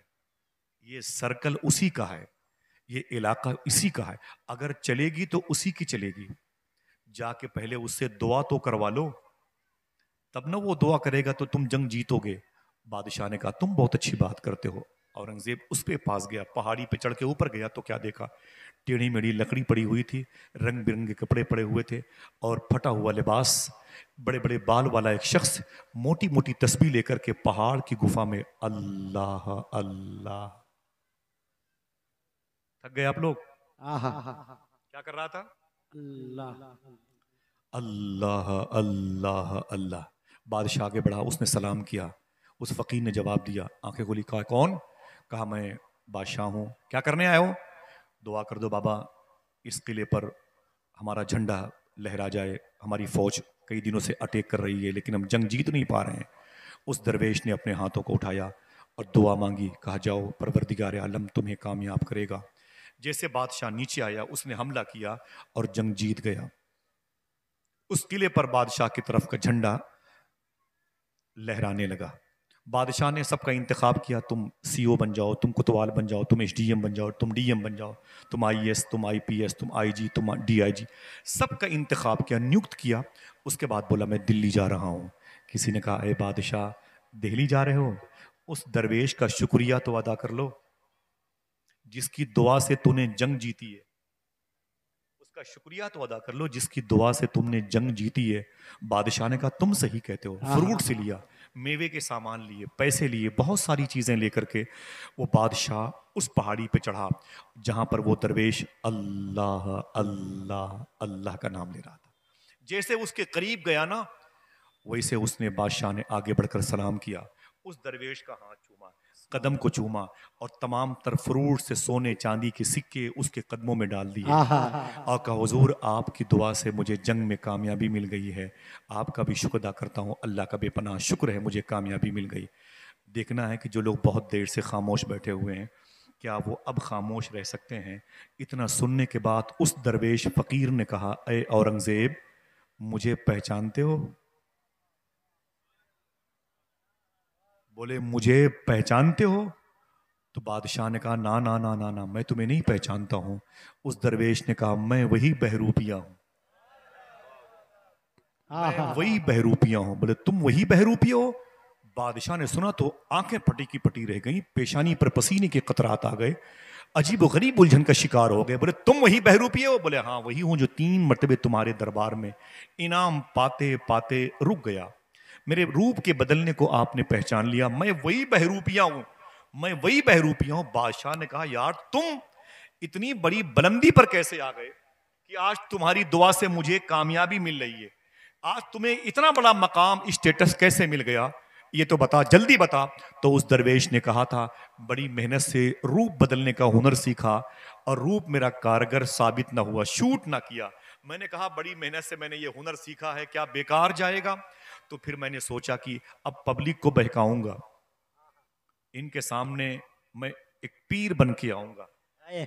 ये सर्कल उसी का है, ये इलाका इसी का है, अगर चलेगी तो उसी की चलेगी, जाके पहले उससे दुआ तो करवा लो, तब ना वो दुआ करेगा तो तुम जंग जीतोगे। बादशाह ने कहा तुम बहुत अच्छी बात करते हो। औरंगजेब उस पे पास गया, पहाड़ी पे चढ़ के ऊपर गया तो क्या देखा, टेढ़ी मेढ़ी लकड़ी पड़ी हुई थी, रंग बिरंगे कपड़े पड़े हुए थे और फटा हुआ लिबास, बड़े बड़े बाल वाला एक शख्स मोटी मोटी तस्बीह लेकर के पहाड़ की गुफा में अल्लाह अल्लाह। थक गए आप लोग? क्या कर रहा था? अल्लाह अल्लाह अल्लाह अल्लाह। बादशाह आगे बढ़ा, उसने सलाम किया। उस फकीर ने जवाब दिया, आंखें खोली, कहा कौन? कहा मैं बादशाह हूँ। क्या करने आए हो? दुआ कर दो बाबा, इस किले पर हमारा झंडा लहरा जाए। हमारी फौज कई दिनों से अटैक कर रही है, लेकिन हम जंग जीत नहीं पा रहे हैं। उस दरवेश ने अपने हाथों को उठाया और दुआ मांगी। कहा जाओ, परवरदिगार आलम तुम्हें कामयाब करेगा। जैसे बादशाह नीचे आया, उसने हमला किया और जंग जीत गया। उस किले पर बादशाह की तरफ का झंडा लहराने लगा। बादशाह ने सबका इंतखाब किया, तुम सीओ बन जाओ, तुम कोतवाल बन जाओ, तुम एसडीएम बन जाओ, तुम डीएम बन जाओ, तुम आईएएस, तुम आईपीएस, तुम आईजी, तुम डीआईजी। सबका इंतखाब किया, नियुक्त किया। उसके बाद बोला मैं दिल्ली जा रहा हूँ। किसी ने कहा, ए बादशाह, दिल्ली जा रहे हो? उस दरवेश का शुक्रिया तो अदा कर लो, जिसकी दुआ से तूने जंग जीती है। उसका शुक्रिया तो अदा कर लो, जिसकी दुआ से तुमने जंग जीती है। बादशाह ने कहा, तुम सही कहते हो। फ्रूट से लिया, मेवे के सामान लिए, पैसे लिए, बहुत सारी चीजें लेकर के वो बादशाह उस पहाड़ी पे चढ़ा जहां पर वो दरवेश अल्लाह अल्लाह अल्लाह का नाम ले रहा था। जैसे उसके करीब गया ना, वैसे उसने बादशाह ने आगे बढ़कर सलाम किया, उस दरवेश का हाथ चूमा, कदम को चूमा और तमाम तर फ्रूट से सोने चांदी के सिक्के उसके कदमों में डाल दिए और कहा, हुजूर आपकी दुआ से मुझे जंग में कामयाबी मिल गई है। आपका भी शुक्र अदा करता हूँ, अल्लाह का बेपनाह शुक्र है, मुझे कामयाबी मिल गई। देखना है कि जो लोग बहुत देर से खामोश बैठे हुए हैं, क्या वो अब खामोश रह सकते हैं? इतना सुनने के बाद उस दरवेश फकीर ने कहा, ए औरंगजेब, मुझे पहचानते हो? बोले, मुझे पहचानते हो? तो बादशाह ने कहा, ना ना ना ना ना, मैं तुम्हें नहीं पहचानता हूं। उस दरवेश ने कहा, मैं वही बहरूपिया हूं, मैं वही बहरूपिया हूं। बोले, तुम वही बहरूपिया हो? बादशाह ने सुना तो आंखें पटी की पटी रह गई, पेशानी पर पसीने के कतरात आ गए, अजीब गरीब उलझन का शिकार हो गए। बोले, तुम वही बहरूपिया हो? बोले, हाँ वही हूं जो 3 मरतबे तुम्हारे दरबार में इनाम पाते पाते रुक गया। मेरे रूप के बदलने को आपने पहचान लिया, मैं वही बहरूपिया हूं, मैं वही बहरूपिया हूं। बादशाह ने कहा, यार तुम इतनी बड़ी बुलंदी पर कैसे आ गए कि आज तुम्हारी दुआ से मुझे कामयाबी मिल रही है? आज तुम्हें इतना बड़ा मकाम, स्टेटस कैसे मिल गया? ये तो बता, जल्दी बता। तो उस दरवेश ने कहा था, बड़ी मेहनत से रूप बदलने का हुनर सीखा और रूप मेरा कारगर साबित ना हुआ, शूट ना किया। मैंने कहा, बड़ी मेहनत से मैंने ये हुनर सीखा है, क्या बेकार जाएगा? तो फिर मैंने सोचा कि अब पब्लिक को बहकाऊंगा, इनके सामने मैं एक पीर बन के आऊंगा।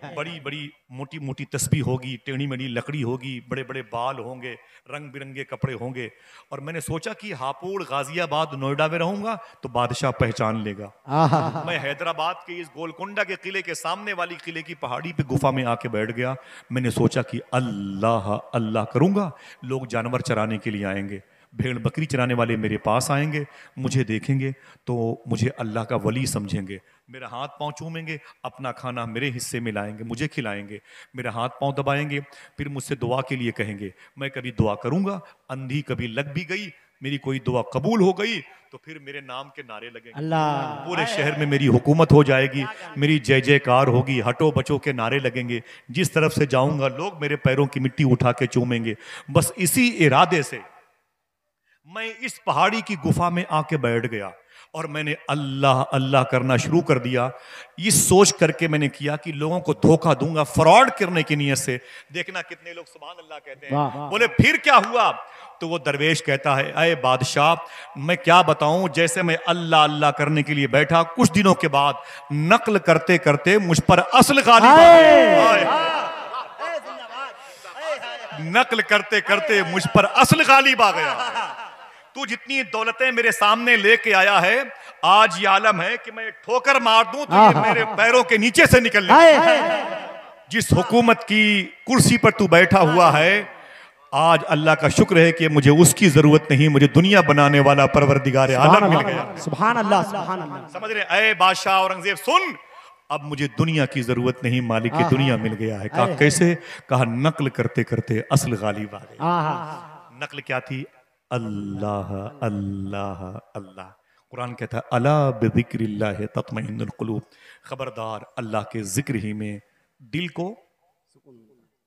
बड़ी बड़ी मोटी मोटी तस्बीह होगी, टेढ़ी मेढ़ी लकड़ी होगी, बड़े बड़े बाल होंगे, रंग बिरंगे कपड़े होंगे। और मैंने सोचा कि हापुड़, गाजियाबाद, नोएडा में रहूंगा तो बादशाह पहचान लेगा। मैं हैदराबाद के इस गोलकोंडा के किले के सामने वाली किले की पहाड़ी पे गुफा में आके बैठ गया। मैंने सोचा कि अल्लाह अल्लाह करूंगा, लोग जानवर चराने के लिए आएंगे, भेड़ बकरी चराने वाले मेरे पास आएंगे, मुझे देखेंगे तो मुझे अल्लाह का वली समझेंगे, मेरा हाथ पांव चूमेंगे, अपना खाना मेरे हिस्से में लाएंगे, मुझे खिलाएंगे, मेरा हाथ पांव दबाएंगे, फिर मुझसे दुआ के लिए कहेंगे। मैं कभी दुआ करूंगा, अंधी कभी लग भी गई, मेरी कोई दुआ कबूल हो गई तो फिर मेरे नाम के नारे लगेंगे, पूरे शहर में मेरी हुकूमत हो जाएगी, मेरी जय जयकार होगी, हटो बचो के नारे लगेंगे, जिस तरफ से जाऊंगा लोग मेरे पैरों की मिट्टी उठा के चूमेंगे। बस इसी इरादे से मैं इस पहाड़ी की गुफा में आके बैठ गया और मैंने अल्लाह अल्लाह करना शुरू कर दिया। इस सोच करके मैंने किया कि लोगों को धोखा दूंगा, फ्रॉड करने की नीयत से। देखना कितने लोग सुभान अल्लाह कहते हैं। बोले, फिर क्या हुआ? तो वो दरवेश कहता है, अय बादशाह, मैं क्या बताऊं, जैसे मैं अल्लाह अल्लाह करने के लिए बैठा, कुछ दिनों के बाद नकल करते करते मुझ पर असल गालिब आ गया। नकल करते करते मुझ पर असल गालिब आ गया। तू जितनी दौलतें मेरे सामने लेके आया है, आज ये आलम है कि मैं ठोकर मार दूं तो ये मेरे पैरों के नीचे से निकल ले। जिस हुकूमत की कुर्सी पर तू बैठा हुआ है, आज अल्लाह का शुक्र है कि मुझे उसकी जरूरत नहीं, मुझे दुनिया बनाने वाला परवरदिगार आलम मिल गया। सुभान अल्लाह, सुभान अल्लाह। समझ रहे? अय बादशाह औरंगजेब सुन, अब मुझे दुनिया की जरूरत नहीं, मालिक की दुनिया मिल गया है। कहा कैसे? कहा नकल करते करते असल गालिब आ गई। नकल क्या थी? अल्लाह अल्लाह अल्लाह। कुरान कहता है, अला बिज़िक्रिल्लाह तत्मइन्नुल कुलूब, खबरदार अल्लाह के जिक्र ही में दिल को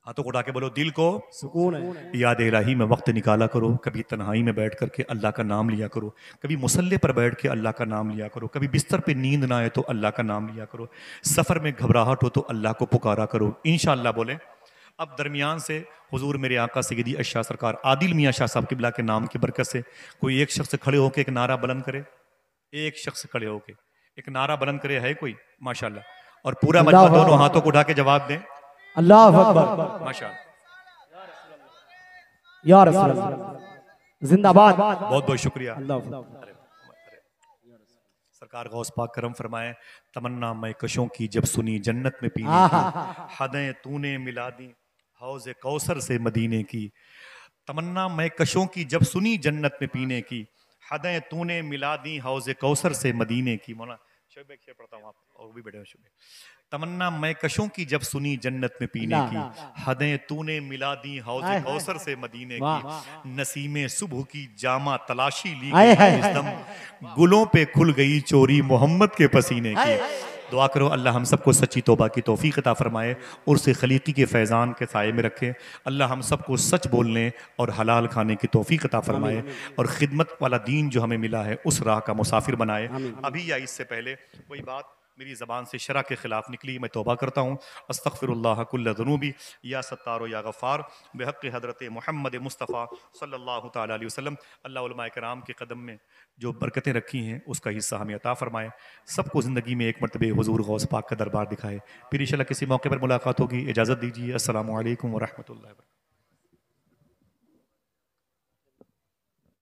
हाथों को उठा के बोलो, दिल को सुकून है। याद इलाही में वक्त निकाला करो। कभी तन्हाई में बैठ करके अल्लाह का नाम लिया करो, कभी मुसल्ले पर बैठ के अल्लाह का नाम लिया करो, कभी बिस्तर पे नींद ना आए तो अल्लाह का नाम लिया करो, सफ़र में घबराहट हो तो अल्लाह को पुकारा करो। इंशाअल्लाह बोले। अब दरमियान से हुजूर मेरे आका सैयदी अशा सरकार आदिल मियाँ शाह साहब किबला के नाम की बरकत से कोई एक शख्स खड़े होकर एक नारा बुलंद करे। एक शख्स खड़े होके एक नारा बुलंद करे, है कोई? माशाल्लाह। और पूरा मजमा दोनों हाथों को उठा के जवाब दें, अल्लाह अकबर, माशाल्लाह, या रसूल अल्लाह, जिंदाबाद। बहुत बहुत शुक्रिया। अल्लाह सरकार गौस पाक करम फरमाए, तमन्ना मैं कशों की जब सुनी जन्नत में पीने की, हदें तूने मिला दी हौज़े कौसर से मदीने की। तमन्ना मैं कशों की जब सुनी जन्नत में पीने की, हदें तूने मिला दी हौज़े कौसर से मदीने की। मौला शोबे शेर पढ़ता हूँ, आप और भी बैठे शोबे। तमन्ना मैं कशों की जब सुनी जन्नत में पीने की, हदें तूने मिला दी हौज़े कौसर से मदीने की। नसीमे सुबह की जामा तलाशी ली गई, गुलों पे खुल गई चोरी मोहम्मद के पसीने की। दुआ करो अल्लाह हम सबको सच्ची तौबा की तौफीक अता फरमाए, उर्स खलीकी के फैज़ान के साये में रखे। अल्लाह हम सबको सच बोलने और हलाल खाने की तौफीक अता फरमाए, और खिदमत वाला दीन जो हमें मिला है उस राह का मुसाफिर बनाए। अभी या इससे पहले कोई बात मेरी ज़बान से शरा के ख़िलाफ़ निकली, मैं तौबा करता हूँ। अस्तग़फ़िरुल्लाह कुल्ल ज़ुनूबी या सत्तारो या गफ़ार बेहक़्क़ि हज़रत मोहम्मद मुस्तफ़ा सल्लल्लाहु तआला अलैहि वसल्लम। अल्लाह उलमाए किराम के कदम में जो बरकतें रखी हैं उसका हिस्सा हमें अता फ़रमाए। सबको ज़िंदगी में एक मरतबे हुज़ूर गौस पाक का दरबार दिखाए। फिर इंशाअल्लाह किसी मौके पर मुलाकात होगी। इजाज़त दीजिए। अस्सलामु अलैकुम व रहमतुल्लाहि व बरकातुहू।